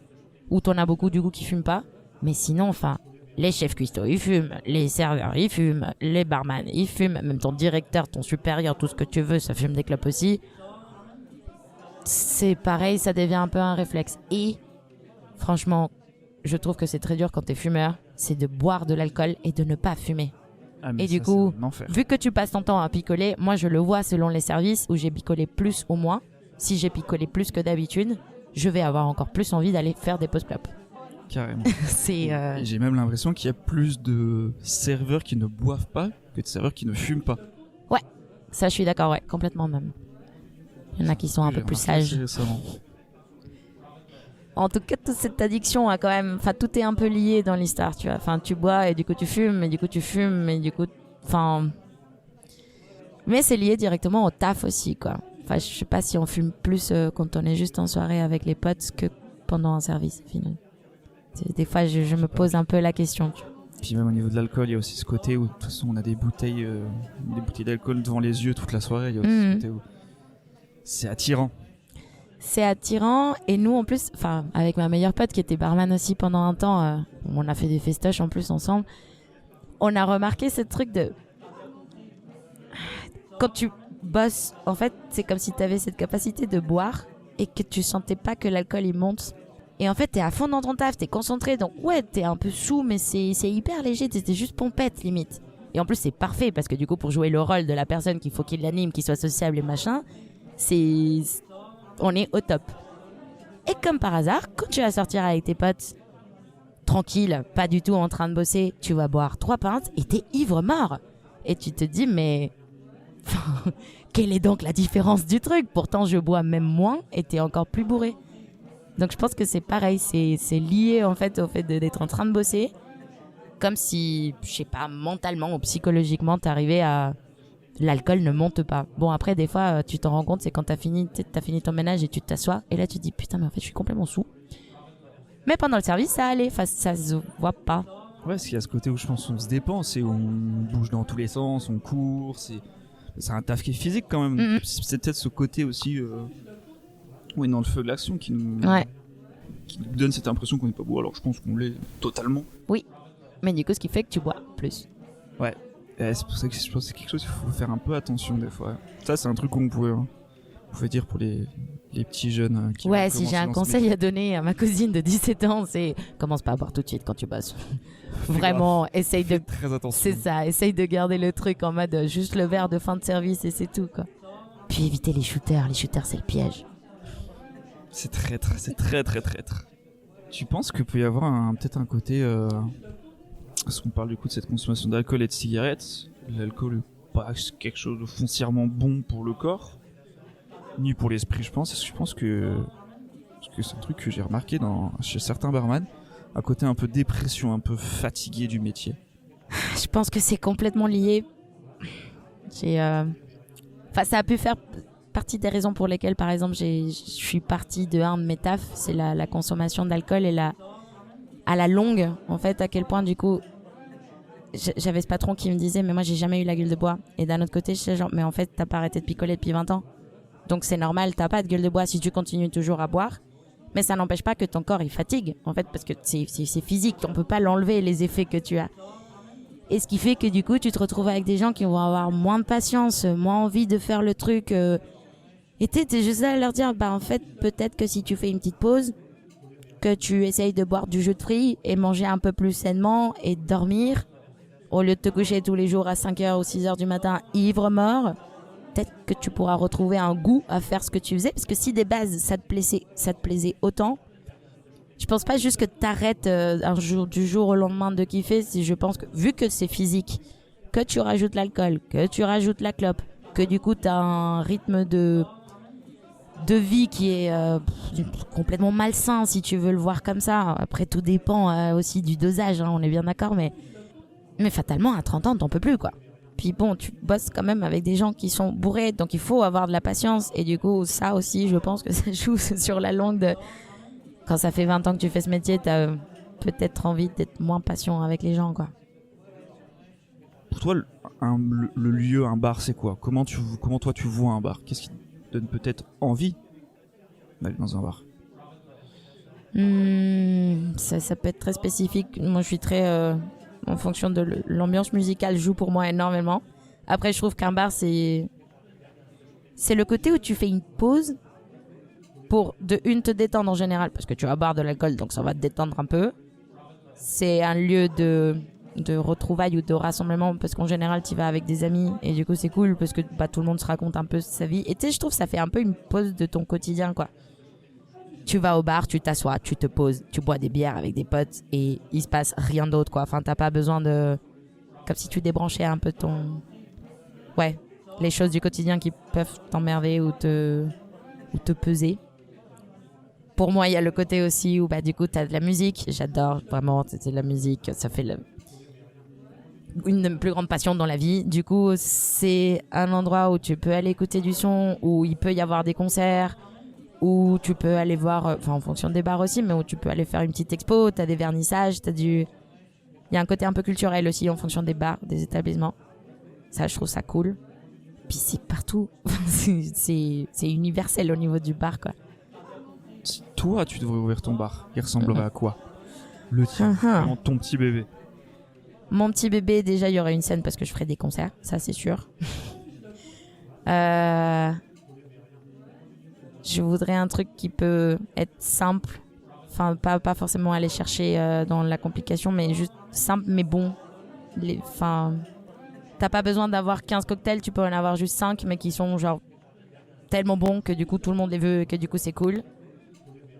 où t'en as beaucoup, du coup, qui fument pas. Mais sinon, enfin, les chefs cuistots, ils fument, les serveurs, ils fument, les barman, ils fument, même ton directeur, ton supérieur, tout ce que tu veux, ça fume des clopes aussi. C'est pareil, ça devient un peu un réflexe. Et franchement, je trouve que c'est très dur quand t'es fumeur, c'est de boire de l'alcool et de ne pas fumer. Ah, mais et ça, du coup, c'est un enfer. vu que tu passes ton temps à picoler, moi je le vois selon les services où j'ai picolé plus ou moins. Si j'ai picolé plus que d'habitude, je vais avoir encore plus envie d'aller faire des pauses clopes. Carrément. C'est Et j'ai même l'impression qu'il y a plus de serveurs qui ne boivent pas que de serveurs qui ne fument pas. Ouais, ça je suis d'accord, ouais, complètement même. Il y en a qui sont un peu plus sages. Récemment. En tout cas, toute cette addiction a quand même, enfin tout est un peu lié dans l'histoire, tu vois. Enfin, tu bois et du coup tu fumes, et du coup tu fumes, et du coup, enfin. Mais c'est lié directement au taf aussi, quoi. Enfin, je sais pas si on fume plus quand on est juste en soirée avec les potes que pendant un service, finalement. Des fois, je me pose un peu la question. Tu vois. Puis même au niveau de l'alcool, il y a aussi ce côté où de toute façon on a des bouteilles d'alcool devant les yeux toute la soirée. Il y a aussi ce côté où c'est attirant. C'est attirant, et nous en plus, enfin avec ma meilleure pote qui était barman aussi pendant un temps, on a fait des festoches en plus ensemble. On a remarqué ce truc de quand tu bosses, en fait, c'est comme si tu avais cette capacité de boire et que tu sentais pas que l'alcool il monte. Et en fait, t'es à fond dans ton taf, t'es concentré, donc ouais, t'es un peu sous, mais c'est hyper léger, t'es juste pompette limite. Et en plus, c'est parfait parce que du coup, pour jouer le rôle de la personne qu'il faut qu'il l'anime, qu'il soit sociable et machin, on est au top. Et comme par hasard, quand tu vas sortir avec tes potes, tranquille, pas du tout en train de bosser, tu vas boire 3 pintes et t'es ivre mort. Et tu te dis, mais quelle est donc la différence du truc? Pourtant, je bois même moins et t'es encore plus bourré. Donc je pense que c'est pareil, c'est lié en fait au fait d'être en train de bosser, comme si, je sais pas, mentalement ou psychologiquement t'arrivais à... L'alcool ne monte pas. Bon, après, des fois, tu t'en rends compte, c'est quand t'as fini ton ménage et tu t'assois, et là tu te dis, putain, mais en fait, je suis complètement sous. Mais pendant le service, ça allait, enfin, ça se voit pas. Ouais, parce qu'il y a ce côté où je pense qu'on se dépense et on bouge dans tous les sens, on court, c'est un taf qui est physique quand même. C'est peut-être ce côté aussi, oui, dans le feu de l'action qui nous donne cette impression qu'on n'est pas beau, alors je pense qu'on l'est totalement. Oui, mais du coup, ce qui fait que tu bois plus. Ouais. C'est pour ça que je pense que c'est quelque chose qu'il faut faire un peu attention des fois. Ça, c'est un truc qu'on pouvait dire pour les petits jeunes qui ouais, si j'ai un conseil à donner à ma cousine de 17 ans, c'est commence pas à boire tout de suite quand tu bosses. Vraiment, essaye de... Très attention. C'est ça, essaye de garder le truc en mode juste le verre de fin de service et c'est tout, quoi. Puis éviter les shooters. Les shooters, c'est le piège. C'est très traître. Tu penses que peut y avoir peut-être un côté... Parce qu'on parle du coup de cette consommation d'alcool et de cigarettes. L'alcool n'est pas quelque chose de foncièrement bon pour le corps, ni pour l'esprit, je pense. Est-ce que je pense que c'est un truc que j'ai remarqué chez certains barman, un côté un peu dépression, un peu fatigué du métier. Je pense que c'est complètement lié. Enfin, ça a pu faire partie des raisons pour lesquelles, par exemple, je suis partie de un de mes tafs, c'est la consommation d'alcool et à la longue, en fait, à quel point, du coup, j'avais ce patron qui me disait, mais moi, j'ai jamais eu la gueule de bois. Et d'un autre côté, je sais genre, mais en fait, t'as pas arrêté de picoler depuis 20 ans. Donc c'est normal, t'as pas de gueule de bois si tu continues toujours à boire. Mais ça n'empêche pas que ton corps, il fatigue, en fait, parce que c'est physique. On peut pas l'enlever, les effets que tu as. Et ce qui fait que, du coup, tu te retrouves avec des gens qui vont avoir moins de patience, moins envie de faire le truc. Et t'es juste là à leur dire, bah, en fait, peut-être que si tu fais une petite pause, que tu essayes de boire du jus de fruits et manger un peu plus sainement et dormir, au lieu de te coucher tous les jours à 5h ou 6h du matin, ivre mort, peut-être que tu pourras retrouver un goût à faire ce que tu faisais. Parce que si des bases, ça te plaisait autant, je pense pas juste que t'arrêtes du jour au lendemain de kiffer. Si je pense que, vu que c'est physique, que tu rajoutes l'alcool, que tu rajoutes la clope, que du coup t'as un rythme de vie qui est complètement malsain, si tu veux le voir comme ça. Après, tout dépend aussi du dosage, hein, on est bien d'accord, mais fatalement, à 30 ans, t'en peux plus, quoi. Puis bon, tu bosses quand même avec des gens qui sont bourrés, donc il faut avoir de la patience. Et du coup, ça aussi, je pense que ça joue sur la longue de... Quand ça fait 20 ans que tu fais ce métier, t'as peut-être envie d'être moins patient avec les gens, quoi. Pour toi, le lieu, un bar, c'est quoi ? Comment toi tu vois un bar ? Qu'est-ce qui te donne peut-être envie d'aller dans un bar ? Ça peut être très spécifique. Moi, je suis très... en fonction de l'ambiance musicale, joue pour moi énormément. Après, je trouve qu'un bar, c'est le côté où tu fais une pause pour, te détendre en général, parce que tu vas boire de l'alcool, donc ça va te détendre un peu. C'est un lieu de retrouvailles ou de rassemblement, parce qu'en général, tu vas avec des amis, et du coup, c'est cool, parce que tout le monde se raconte un peu sa vie. Et tu sais, je trouve que ça fait un peu une pause de ton quotidien, quoi. Tu vas au bar, tu t'assois, tu te poses, tu bois des bières avec des potes et il se passe rien d'autre, quoi. Enfin, t'as pas besoin de... Comme si tu débranchais un peu ton... Ouais, les choses du quotidien qui peuvent t'emmerder ou te peser. Pour moi, il y a le côté aussi où, du coup, t'as de la musique. J'adore, vraiment, c'est de la musique. Ça fait une de mes plus grandes passions dans la vie. Du coup, c'est un endroit où tu peux aller écouter du son, où il peut y avoir des concerts, où tu peux aller voir, en fonction des bars aussi, mais où tu peux aller faire une petite expo, t'as des vernissages, il y a un côté un peu culturel aussi en fonction des bars, des établissements. Ça, je trouve ça cool. Puis c'est partout. c'est universel au niveau du bar, quoi. Si toi, tu devrais ouvrir ton bar, il ressemblerait à quoi ? Le tien, vraiment ton petit bébé. Mon petit bébé, déjà, il y aurait une scène parce que je ferais des concerts, ça c'est sûr. Je voudrais un truc qui peut être simple. Enfin, pas forcément aller chercher dans la complication, mais juste simple mais bon. T'as pas besoin d'avoir 15 cocktails, tu peux en avoir juste 5, mais qui sont genre tellement bons que du coup tout le monde les veut et que du coup c'est cool.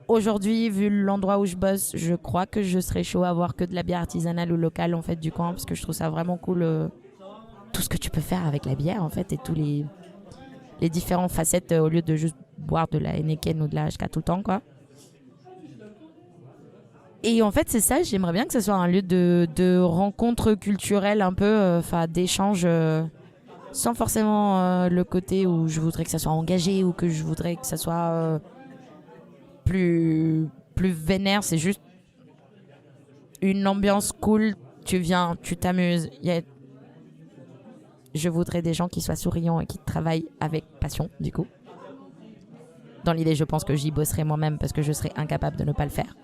Aujourd'hui, vu l'endroit où je bosse, je crois que je serais chaud à avoir que de la bière artisanale ou locale en fait du coin, parce que je trouve ça vraiment cool tout ce que tu peux faire avec la bière en fait, et tous les différentes facettes au lieu de juste boire de la Heineken ou de la HK tout le temps, quoi. Et en fait, c'est ça, j'aimerais bien que ce soit un lieu de rencontre culturelle un peu, d'échange, sans forcément le côté où je voudrais que ça soit engagé ou que je voudrais que ça soit plus vénère. C'est juste une ambiance cool, tu viens, tu t'amuses. Je voudrais des gens qui soient souriants et qui travaillent avec passion, du coup. Dans l'idée, je pense que j'y bosserai moi-même parce que je serais incapable de ne pas le faire.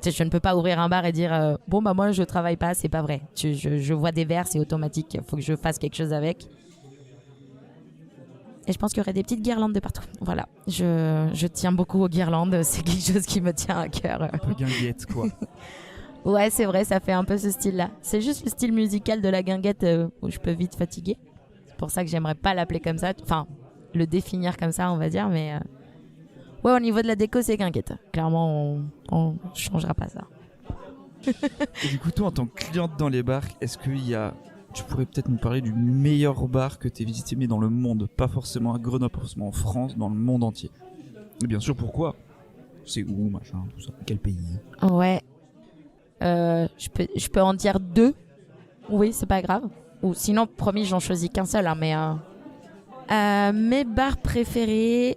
Je ne peux pas ouvrir un bar et dire moi je travaille pas, c'est pas vrai. Je vois des verres, c'est automatique, il faut que je fasse quelque chose avec. Et je pense qu'il y aurait des petites guirlandes de partout. Voilà, je tiens beaucoup aux guirlandes, c'est quelque chose qui me tient à cœur. Un peu guinguette, quoi. Ouais, c'est vrai, ça fait un peu ce style-là. C'est juste le style musical de la guinguette où je peux vite fatiguer. C'est pour ça que j'aimerais pas l'appeler comme ça, enfin le définir comme ça, on va dire, mais... Ouais, au niveau de la déco, c'est guinguette. Clairement, on changera pas ça. Et du coup, toi, en tant que cliente dans les bars, est-ce qu'il y a... Tu pourrais peut-être nous parler du meilleur bar que tu aies visité, mais dans le monde, pas forcément à Grenoble, pas forcément en France, dans le monde entier. Et bien sûr, pourquoi ? C'est où, machin, tout ça. Quel pays ? Ouais. Je peux en dire 2. Oui, c'est pas grave. Ou sinon, promis, j'en choisis qu'un seul, hein, mais... Mes bars préférés,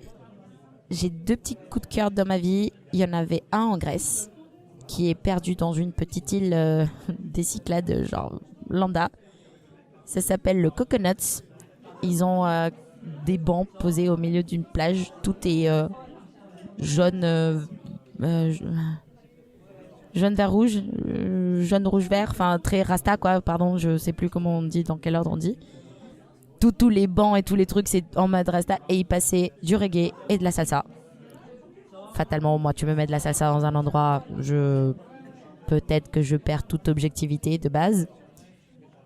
j'ai 2 petits coups de cœur dans ma vie. Il y en avait un en Grèce, qui est perdu dans une petite île des Cyclades, genre lambda. Ça s'appelle le Coconuts. Ils ont des bancs posés au milieu d'une plage. Tout est jaune, jaune vert rouge, jaune rouge vert, enfin très rasta quoi. Pardon, je sais plus comment on dit, dans quel ordre on dit. Tous les bancs et tous les trucs, c'est en mode rasta. Et ils passaient du reggae et de la salsa. Fatalement, moi, tu me mets de la salsa dans un endroit, peut-être que je perds toute objectivité de base.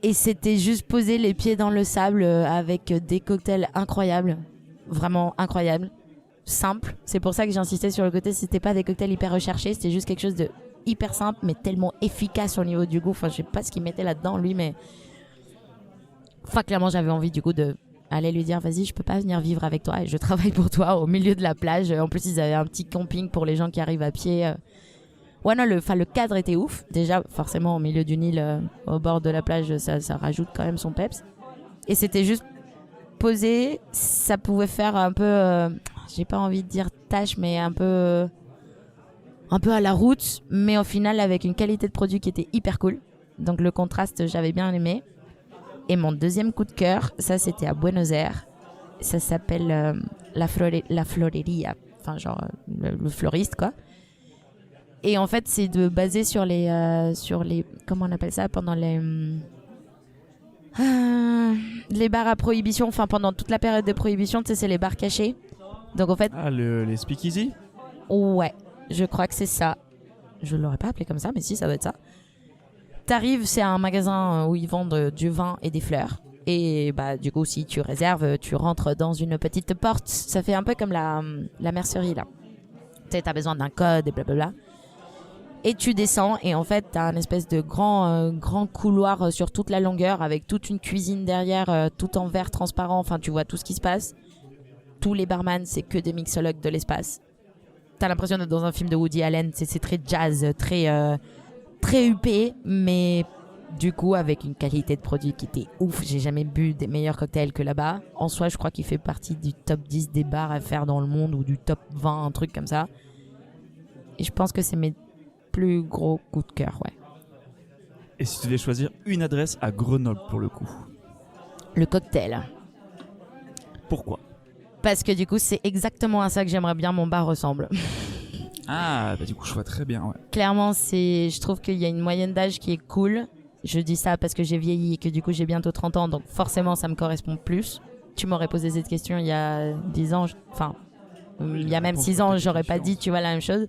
Et c'était juste poser les pieds dans le sable avec des cocktails incroyables. Vraiment incroyables. Simple. C'est pour ça que j'insistais sur le côté, c'était pas des cocktails hyper recherchés, c'était juste quelque chose de hyper simple, mais tellement efficace au niveau du goût. Enfin, je sais pas ce qu'il mettait là-dedans, lui, mais... Enfin, clairement, j'avais envie du coup de aller lui dire, vas-y, je peux pas venir vivre avec toi et je travaille pour toi au milieu de la plage. En plus, ils avaient un petit camping pour les gens qui arrivent à pied. Ouais, non, le cadre était ouf. Déjà, forcément, au milieu d'une île, au bord de la plage, ça rajoute quand même son peps. Et c'était juste posé. Ça pouvait faire un peu, j'ai pas envie de dire tâche, mais un peu à la route. Mais au final, avec une qualité de produit qui était hyper cool. Donc le contraste, j'avais bien aimé. Et mon deuxième coup de cœur, ça c'était à Buenos Aires. Ça s'appelle la Floreria. Enfin, genre le fleuriste, quoi. Et en fait, c'est basé sur les... comment on appelle ça, pendant les bars à prohibition. Enfin, pendant toute la période de prohibition, tu sais, c'est les bars cachés. Donc en fait... Ah, les speakeasy? Ouais, je crois que c'est ça. Je l'aurais pas appelé comme ça, mais si, ça doit être ça. T'arrives, c'est un magasin où ils vendent du vin et des fleurs. Et bah du coup, si tu réserves, tu rentres dans une petite porte. Ça fait un peu comme la mercerie, là. Tu sais, t'as besoin d'un code et blablabla. Et tu descends et en fait, t'as un espèce de grand couloir sur toute la longueur avec toute une cuisine derrière, tout en verre transparent. Enfin, tu vois tout ce qui se passe. Tous les barman, c'est que des mixologues de l'espace. T'as l'impression d'être dans un film de Woody Allen. C'est très jazz, très huppé, mais du coup avec une qualité de produit qui était ouf. J'ai jamais bu des meilleurs cocktails que là-bas. En soi, je crois qu'il fait partie du top 10 des bars à faire dans le monde, ou du top 20, un truc comme ça. Et je pense que c'est mes plus gros coups de cœur, ouais. Et si tu devais choisir une adresse à Grenoble pour le coup? Le cocktail. Pourquoi? Parce que du coup, c'est exactement à ça que j'aimerais bien mon bar ressemble. Ah, bah du coup, je vois très bien, ouais. Clairement, je trouve qu'il y a une moyenne d'âge qui est cool. Je dis ça parce que j'ai vieilli et que du coup, j'ai bientôt 30 ans. Donc forcément, ça me correspond plus. Tu m'aurais posé cette question il y a 10 ans. Enfin, il y a même 6 ans, j'aurais pas dit, tu vois, la même chose.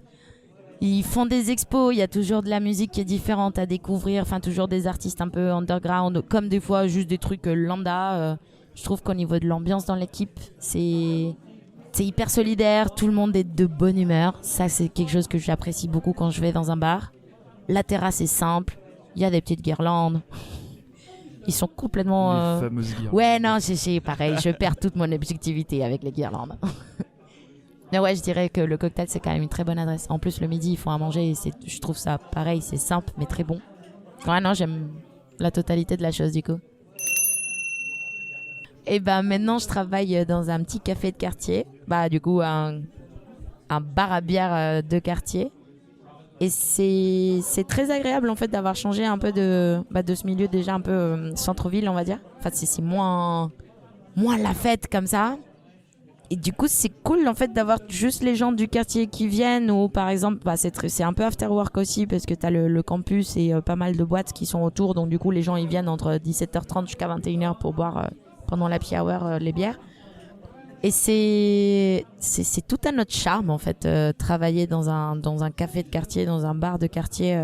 Ils font des expos, il y a toujours de la musique qui est différente à découvrir. Enfin, toujours des artistes un peu underground. Comme des fois, juste des trucs lambda. Je trouve qu'au niveau de l'ambiance dans l'équipe, c'est hyper solidaire, tout le monde est de bonne humeur. Ça, c'est quelque chose que j'apprécie beaucoup quand je vais dans un bar. La terrasse est simple, il y a des petites guirlandes. Ils sont complètement... Les fameuses guirlandes. Ouais, non, c'est pareil, je perds toute mon objectivité avec les guirlandes. Mais ouais, je dirais que le cocktail, c'est quand même une très bonne adresse. En plus, le midi, ils font à manger et je trouve ça pareil, c'est simple, mais très bon. Ouais, non, j'aime la totalité de la chose, du coup. Et ben maintenant je travaille dans un petit café de quartier, bah du coup un bar à bière de quartier. Et c'est très agréable en fait d'avoir changé un peu de ce milieu déjà un peu centre-ville, on va dire. Enfin c'est moins la fête comme ça. Et du coup c'est cool en fait d'avoir juste les gens du quartier qui viennent, ou par exemple c'est un peu after work aussi parce que t'as le campus et pas mal de boîtes qui sont autour, donc du coup les gens ils viennent entre 17h30 jusqu'à 21h pour boire pendant l'happy hour les bières. Et c'est tout un autre charme en fait, travailler dans un café de quartier, dans un bar de quartier.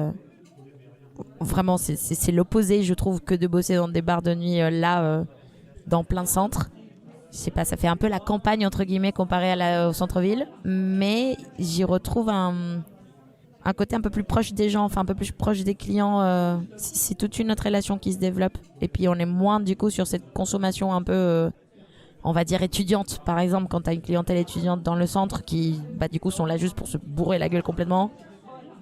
Vraiment c'est l'opposé je trouve que de bosser dans des bars de nuit dans plein centre. Je sais pas, ça fait un peu la campagne entre guillemets comparé au centre-ville, mais j'y retrouve un côté un peu plus proche des gens, enfin un peu plus proche des clients. C'est toute une autre relation qui se développe. Et puis on est moins du coup sur cette consommation un peu, on va dire étudiante. Par exemple, quand t'as une clientèle étudiante dans le centre qui, du coup, sont là juste pour se bourrer la gueule complètement.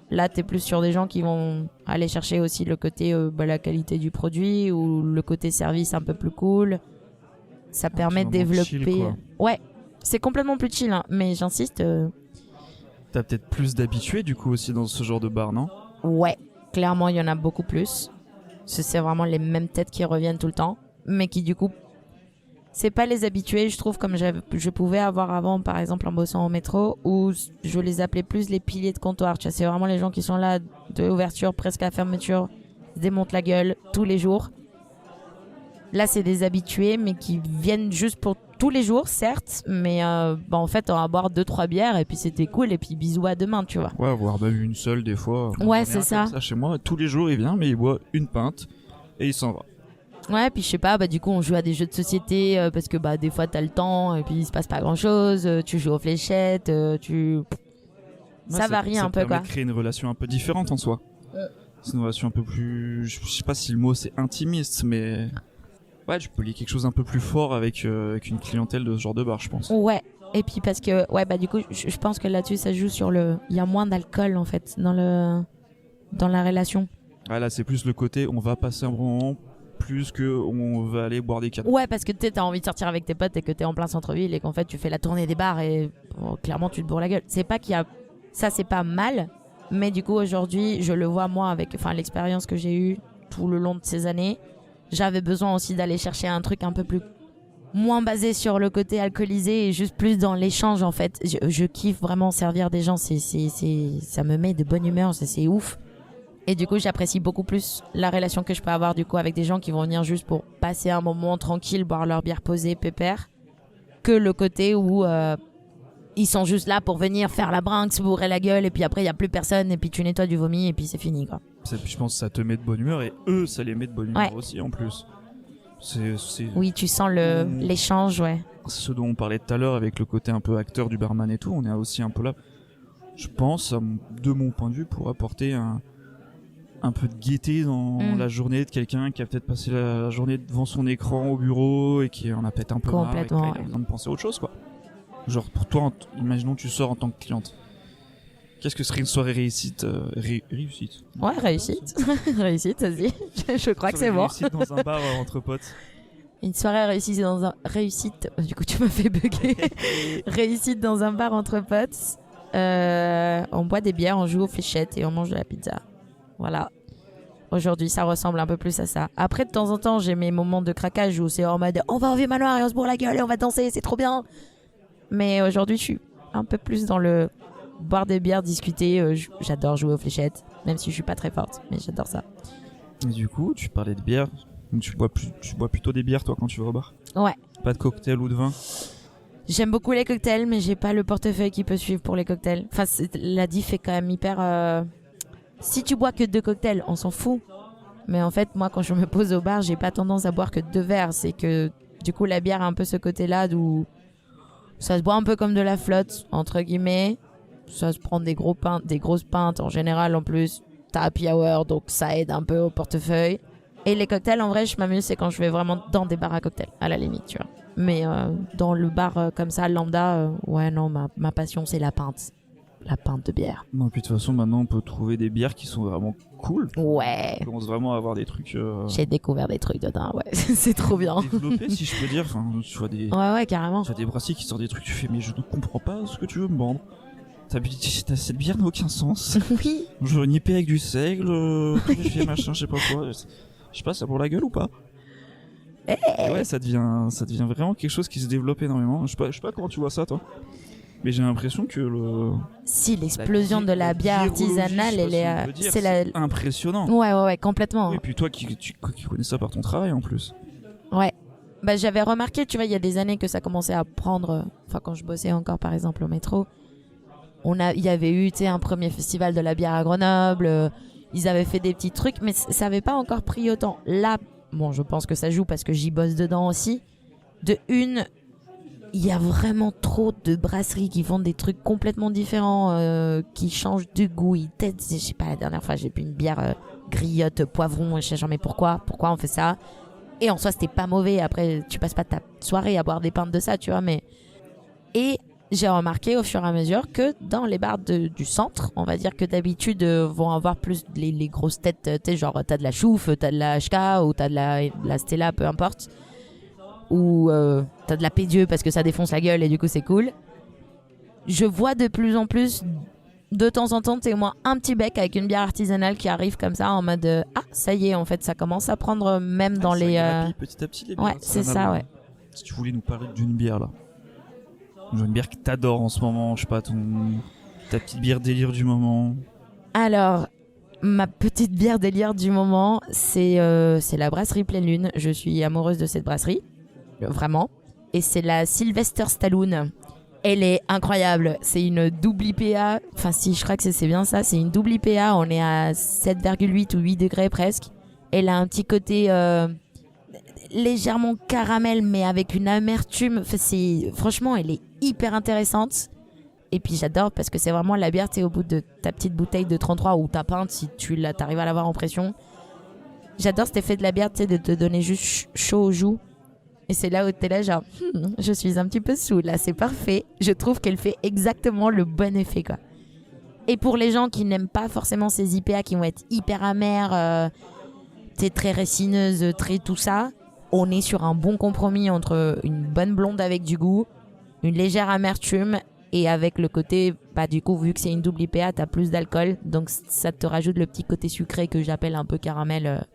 Là, t'es plus sur des gens qui vont aller chercher aussi le côté, la qualité du produit ou le côté service un peu plus cool. Ça permet de petit moment développer. chill, quoi. Ouais, c'est complètement plus chill, hein, mais j'insiste. T'as peut-être plus d'habitués du coup aussi dans ce genre de bar, non? Ouais, clairement, il y en a beaucoup plus. C'est vraiment les mêmes têtes qui reviennent tout le temps, mais qui du coup, c'est pas les habitués, je trouve, comme je pouvais avoir avant, par exemple, en bossant au métro, où je les appelais plus les piliers de comptoir. Tu vois, c'est vraiment les gens qui sont là de l'ouverture presque à la fermeture, se démontent la gueule tous les jours. Là, c'est des habitués, mais qui viennent juste pour tous les jours, certes, mais en fait, on va boire 2-3 bières et puis c'était cool, et puis bisous à demain, tu vois. Ouais, voire même une seule des fois. Ouais, J'en ai c'est un ça. comme ça chez moi, tous les jours il vient, mais il boit une pinte et il s'en va. Ouais, puis je sais pas, du coup, on joue à des jeux de société parce que des fois, t'as le temps et puis il se passe pas grand-chose. Tu joues aux fléchettes, ça varie un peu, Ça permet quoi. de créer une relation un peu différente en soi. C'est une relation un peu plus... Je sais pas si le mot c'est intimiste, mais... Ouais, tu peux lier quelque chose un peu plus fort avec une clientèle de ce genre de bar, je pense. Ouais, et puis parce que, du coup, je pense que là-dessus, ça joue sur le... Il y a moins d'alcool, en fait, dans la relation. Ah, là, c'est plus le côté, on va passer un bon moment, plus que on va aller boire des cannes. Ouais, parce que t'as envie de sortir avec tes potes et que t'es en plein centre-ville et qu'en fait, tu fais la tournée des bars et clairement, tu te bourres la gueule. C'est pas qu'il y a... Ça, c'est pas mal, mais du coup, aujourd'hui, je le vois, moi, avec l'expérience que j'ai eue tout le long de ces années. J'avais besoin aussi d'aller chercher un truc un peu plus moins basé sur le côté alcoolisé et juste plus dans l'échange, en fait. Je kiffe vraiment servir des gens, ça me met de bonne humeur, c'est ouf. Et du coup, j'apprécie beaucoup plus la relation que je peux avoir du coup avec des gens qui vont venir juste pour passer un moment tranquille, boire leur bière posée, pépère, que le côté où ils sont juste là pour venir faire la brinque, se bourrer la gueule et puis après il y a plus personne et puis tu nettoies du vomi et puis c'est fini, quoi. Je pense que ça te met de bonne humeur et eux, ça les met de bonne humeur Ouais. aussi en plus. C'est Oui, tu sens l'échange, ouais. ce dont on parlait tout à l'heure avec le côté un peu acteur du barman et tout. On est aussi un peu là, je pense, de mon point de vue, pour apporter un peu de gaieté dans la journée de quelqu'un qui a peut-être passé la journée devant son écran au bureau et qui en a peut-être un peu marre et qui Complètement, a besoin de penser à autre chose, quoi. Genre pour toi, imaginons tu sors en tant que cliente. Qu'est-ce que serait une soirée réussite réussite Ouais, réussite. Réussite, vas-y. Je crois que c'est bon. Réussite dans un bar entre potes. Une soirée réussite dans un... Réussite... Du coup, tu m'as fait bugger. Réussite dans un bar entre potes. On boit des bières, on joue aux fléchettes et on mange de la pizza. Voilà. Aujourd'hui, ça ressemble un peu plus à ça. Après, de temps en temps, j'ai mes moments de craquage où c'est en mode on va au vieux manoir et on se bourre la gueule et on va danser, c'est trop bien. Mais aujourd'hui, je suis un peu plus dans le boire des bières, discuter. J'adore jouer aux fléchettes, même si je suis pas très forte, mais j'adore ça. Et du coup, tu parlais de bière. Donc tu bois plutôt des bières toi quand tu vas au bar? Ouais. Pas de cocktail ou de vin? J'aime beaucoup les cocktails, mais j'ai pas le portefeuille qui peut suivre pour les cocktails. Enfin, la diff est quand même hyper... Si tu bois que 2 cocktails, on s'en fout. Mais en fait, moi, quand je me pose au bar, j'ai pas tendance à boire que 2 verres. C'est que, du coup, la bière a un peu ce côté-là d'où ça se boit un peu comme de la flotte, entre guillemets. Ça se prend des grosses pintes. En général, en plus, t'as happy hour, donc ça aide un peu au portefeuille. Et les cocktails, en vrai, je m'amuse, c'est quand je vais vraiment dans des bars à cocktails, à la limite, tu vois. Mais dans le bar comme ça, lambda, ouais, non, ma passion, c'est la pinte. La pinte de bière. Non, puis de toute façon, maintenant, on peut trouver des bières qui sont vraiment cool. Ouais. On commence vraiment à avoir des trucs... J'ai découvert des trucs dedans, ouais. C'est trop bien. développés, si je peux dire. Enfin, tu vois Ouais, carrément. tu as des brassiers qui sortent des trucs, tu fais, mais je ne comprends pas ce que tu veux me vendre. Cette bière n'a aucun sens. Oui. Je veux une IP avec du seigle, je fais machin, je sais pas quoi. Je sais pas, ça pour la gueule ou pas? Et ouais, ça devient vraiment quelque chose qui se développe énormément. Je sais pas comment tu vois ça, toi. Mais j'ai l'impression que Si, l'explosion de la bière artisanale, elle est... c'est impressionnant. Ouais, complètement. Et puis toi qui connais ça par ton travail en plus. Ouais. Bah, j'avais remarqué, tu vois, il y a des années que ça commençait à prendre... Enfin, quand je bossais encore, par exemple, au métro, il y avait eu, tu sais, un premier festival de la bière à Grenoble. Ils avaient fait des petits trucs, mais ça avait pas encore pris autant. Là, bon, je pense que ça joue parce que j'y bosse dedans aussi. Il y a vraiment trop de brasseries qui font des trucs complètement différents, qui changent de goût. Je sais pas, la dernière fois, j'ai bu une bière griotte, poivron, et je sais jamais pourquoi on fait ça. Et en soi, c'était pas mauvais. Après, tu passes pas ta soirée à boire des pintes de ça, tu vois, mais... Et j'ai remarqué au fur et à mesure que dans les bars du centre, on va dire que d'habitude vont avoir plus les grosses têtes, tu sais, genre t'as de la chouffe, t'as de la HK ou t'as de la Stella, peu importe. où t'as de la P2 parce que ça défonce la gueule et du coup c'est cool. Je vois de plus en plus, de temps en temps, t'es moi un petit bec avec une bière artisanale qui arrive comme ça en mode ah ça y est, en fait ça commence à prendre même dans Ça les grappille petit à petit les bières ouais c'est ça artisanales. ouais. Si tu voulais nous parler d'une bière là, une bière que t'adores en ce moment, je sais pas, ta petite bière délire du moment. Alors ma petite bière délire du moment, c'est la brasserie Pleine Lune. Je suis amoureuse de cette brasserie, vraiment. Et c'est la Sylvester Stallone. Elle est incroyable. C'est une double IPA. Enfin, si, je crois que c'est bien ça. C'est une double IPA. On est à 7,8 ou 8 degrés presque. Elle a un petit côté légèrement caramel, mais avec une amertume. Enfin, franchement, elle est hyper intéressante. Et puis j'adore parce que c'est vraiment la bière, tu sais, au bout de ta petite bouteille de 33 ou ta pinte, si t'arrives à l'avoir en pression. J'adore cet effet de la bière, tu sais, de te donner juste chaud aux joues. Et c'est là où t'es là genre, je suis un petit peu saoul, là, c'est parfait. Je trouve qu'elle fait exactement le bon effet, quoi. Et pour les gens qui n'aiment pas forcément ces IPA qui vont être hyper amères, très récineuses, très tout ça, on est sur un bon compromis entre une bonne blonde avec du goût, une légère amertume. Et avec le côté, bah du coup, vu que c'est une double IPA, t'as plus d'alcool. Donc ça te rajoute le petit côté sucré que j'appelle un peu caramel.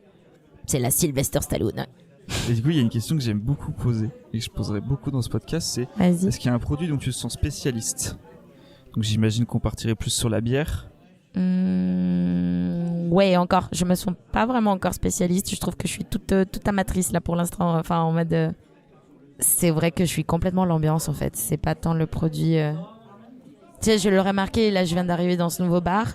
C'est la Sylvester Stallone. Et du coup, il y a une question que j'aime beaucoup poser et que je poserai beaucoup dans ce podcast, c'est Vas-y. est-ce qu'il y a un produit dont tu te sens spécialiste? Donc j'imagine qu'on partirait plus sur la bière. Ouais, encore. Je me sens pas vraiment encore spécialiste. Je trouve que je suis toute amatrice là pour l'instant. Enfin, en mode... C'est vrai que je suis complètement l'ambiance en fait. C'est pas tant le produit. Tu sais, je l'aurais remarqué, là je viens d'arriver dans ce nouveau bar.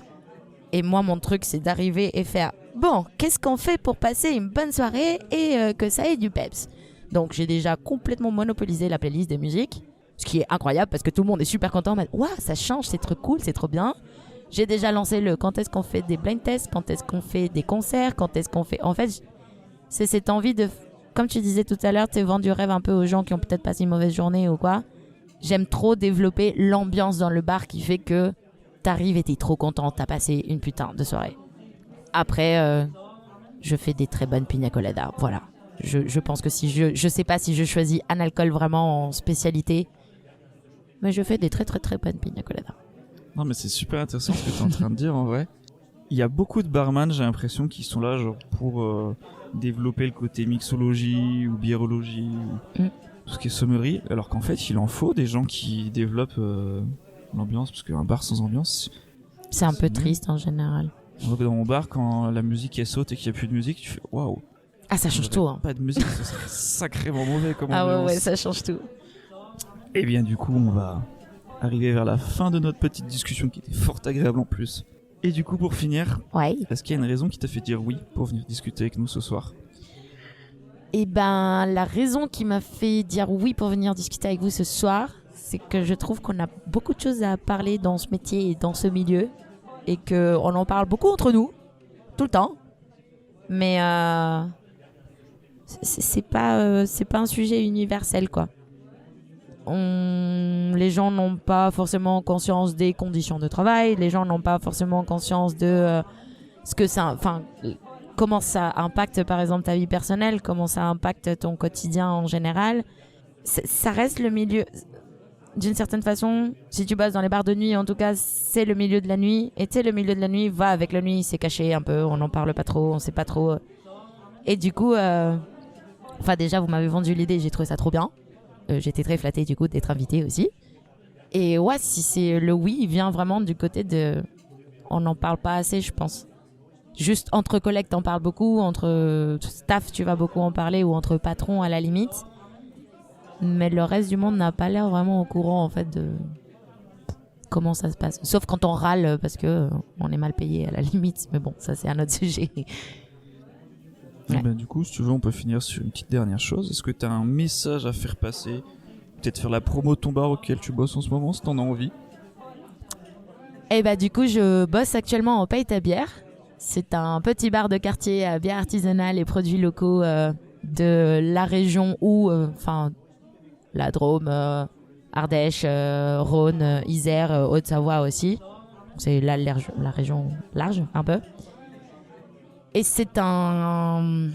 Et moi, mon truc, c'est d'arriver et faire bon, qu'est-ce qu'on fait pour passer une bonne soirée et que ça ait du peps. Donc j'ai déjà complètement monopolisé la playlist des musiques. Ce qui est incroyable parce que tout le monde est super content. Waouh, ça change, c'est trop cool, c'est trop bien. J'ai déjà lancé le quand est-ce qu'on fait des blind tests, quand est-ce qu'on fait des concerts, quand est-ce qu'on fait. En fait, c'est cette envie de. Comme tu disais tout à l'heure, tu vends du rêve un peu aux gens qui ont peut-être passé une mauvaise journée ou quoi. J'aime trop développer l'ambiance dans le bar qui fait que t'arrives et t'es trop content, t'as passé une putain de soirée. Après, je fais des très bonnes pina coladas, voilà. Je pense que si je sais pas si je choisis un alcool vraiment en spécialité, mais je fais des très très très bonnes pina coladas. Non mais c'est super intéressant ce que tu es en train de dire en vrai. Il y a beaucoup de barman, j'ai l'impression, qui sont là genre pour développer le côté mixologie ou biérologie ou tout ce qui est sommellerie, alors qu'en fait il en faut des gens qui développent l'ambiance, parce qu'un bar sans ambiance c'est un peu triste en général. Dans mon bar, quand la musique elle saute et qu'il n'y a plus de musique, tu fais waouh, ah ça change tout hein. Pas de musique, ce serait sacrément mauvais comme ah ambiance. ouais ça change tout. Et bien du coup on va arriver vers la fin de notre petite discussion qui était fort agréable en plus. Et du coup, pour finir, ouais. Est-ce qu'il y a une raison qui t'a fait dire oui pour venir discuter avec nous ce soir? Eh ben, la raison qui m'a fait dire oui pour venir discuter avec vous ce soir, c'est que je trouve qu'on a beaucoup de choses à parler dans ce métier et dans ce milieu, et qu'on en parle beaucoup entre nous, tout le temps. Mais c'est pas un sujet universel, quoi. Les gens n'ont pas forcément conscience des conditions de travail, les gens n'ont pas forcément conscience de ce que ça, enfin, comment ça impacte par exemple ta vie personnelle, comment ça impacte ton quotidien en général. Ça reste le milieu, d'une certaine façon, si tu bosses dans les bars de nuit, en tout cas, c'est le milieu de la nuit, et tu sais, le milieu de la nuit va avec la nuit, c'est caché un peu, on n'en parle pas trop, on sait pas trop. Et du coup, enfin déjà, vous m'avez vendu l'idée, j'ai trouvé ça trop bien. J'étais très flattée du coup d'être invitée aussi. Et ouais, si c'est le oui, il vient vraiment du côté de... On n'en parle pas assez, je pense. Juste entre collègues, t'en parles beaucoup. Entre staff, tu vas beaucoup en parler. Ou entre patrons, à la limite. Mais le reste du monde n'a pas l'air vraiment au courant, en fait, de comment ça se passe. Sauf quand on râle parce que on est mal payé, à la limite. Mais bon, ça, c'est un autre sujet. Ouais. Ben, du coup, si tu veux, on peut finir sur une petite dernière chose. Est-ce que tu as un message à faire passer? Peut-être faire la promo de ton bar auquel tu bosses en ce moment, si t'en as envie. Et bah du coup, je bosse actuellement au Paye ta bière. C'est un petit bar de quartier à bière artisanale et produits locaux de la région où, enfin, la Drôme, Ardèche, Rhône, Isère, Haute-Savoie aussi. C'est là la région large, un peu. Et c'est un...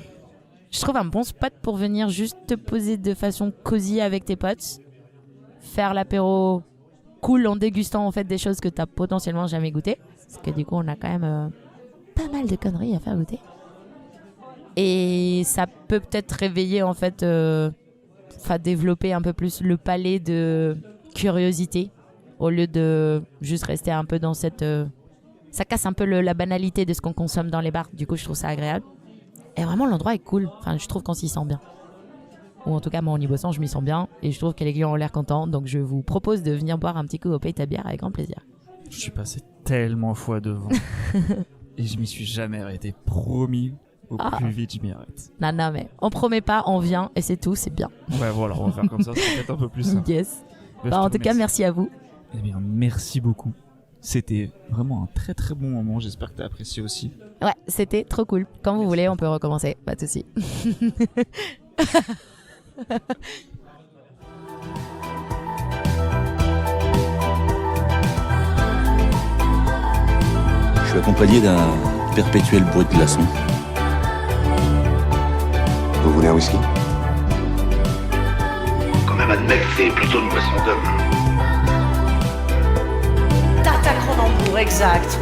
je trouve un bon spot pour venir juste te poser de façon cosy avec tes potes, faire l'apéro cool en dégustant en fait des choses que t'as potentiellement jamais goûté, parce que du coup on a quand même pas mal de conneries à faire goûter. Et ça peut peut-être réveiller en fait, développer un peu plus le palais de curiosité au lieu de juste rester un peu dans cette... ça casse un peu la banalité de ce qu'on consomme dans les bars, du coup je trouve ça agréable. Et vraiment l'endroit est cool, enfin je trouve qu'on s'y sent bien. Ou en tout cas moi en y bossant je m'y sens bien et je trouve que les clients ont l'air contents, donc je vous propose de venir boire un petit coup au Pays ta bière avec grand plaisir. Je suis passé tellement fois devant et je m'y suis jamais arrêté. Promis, au plus vite je m'y arrête. Non mais on promet pas, on vient et c'est tout, c'est bien. Ouais voilà, on va faire comme ça, ça va être un peu plus simple. Yes. En tout cas merci à vous. Eh bien merci beaucoup. C'était vraiment un très très bon moment, j'espère que t'as apprécié aussi. Ouais, c'était trop cool. Quand vous voulez, on peut recommencer, pas de soucis. Je suis accompagné d'un perpétuel bruit de glaçons. Vous voulez un whisky? Quand même admettre que c'est plutôt une boisson d'homme. Tarte à Cronenbourg, exact.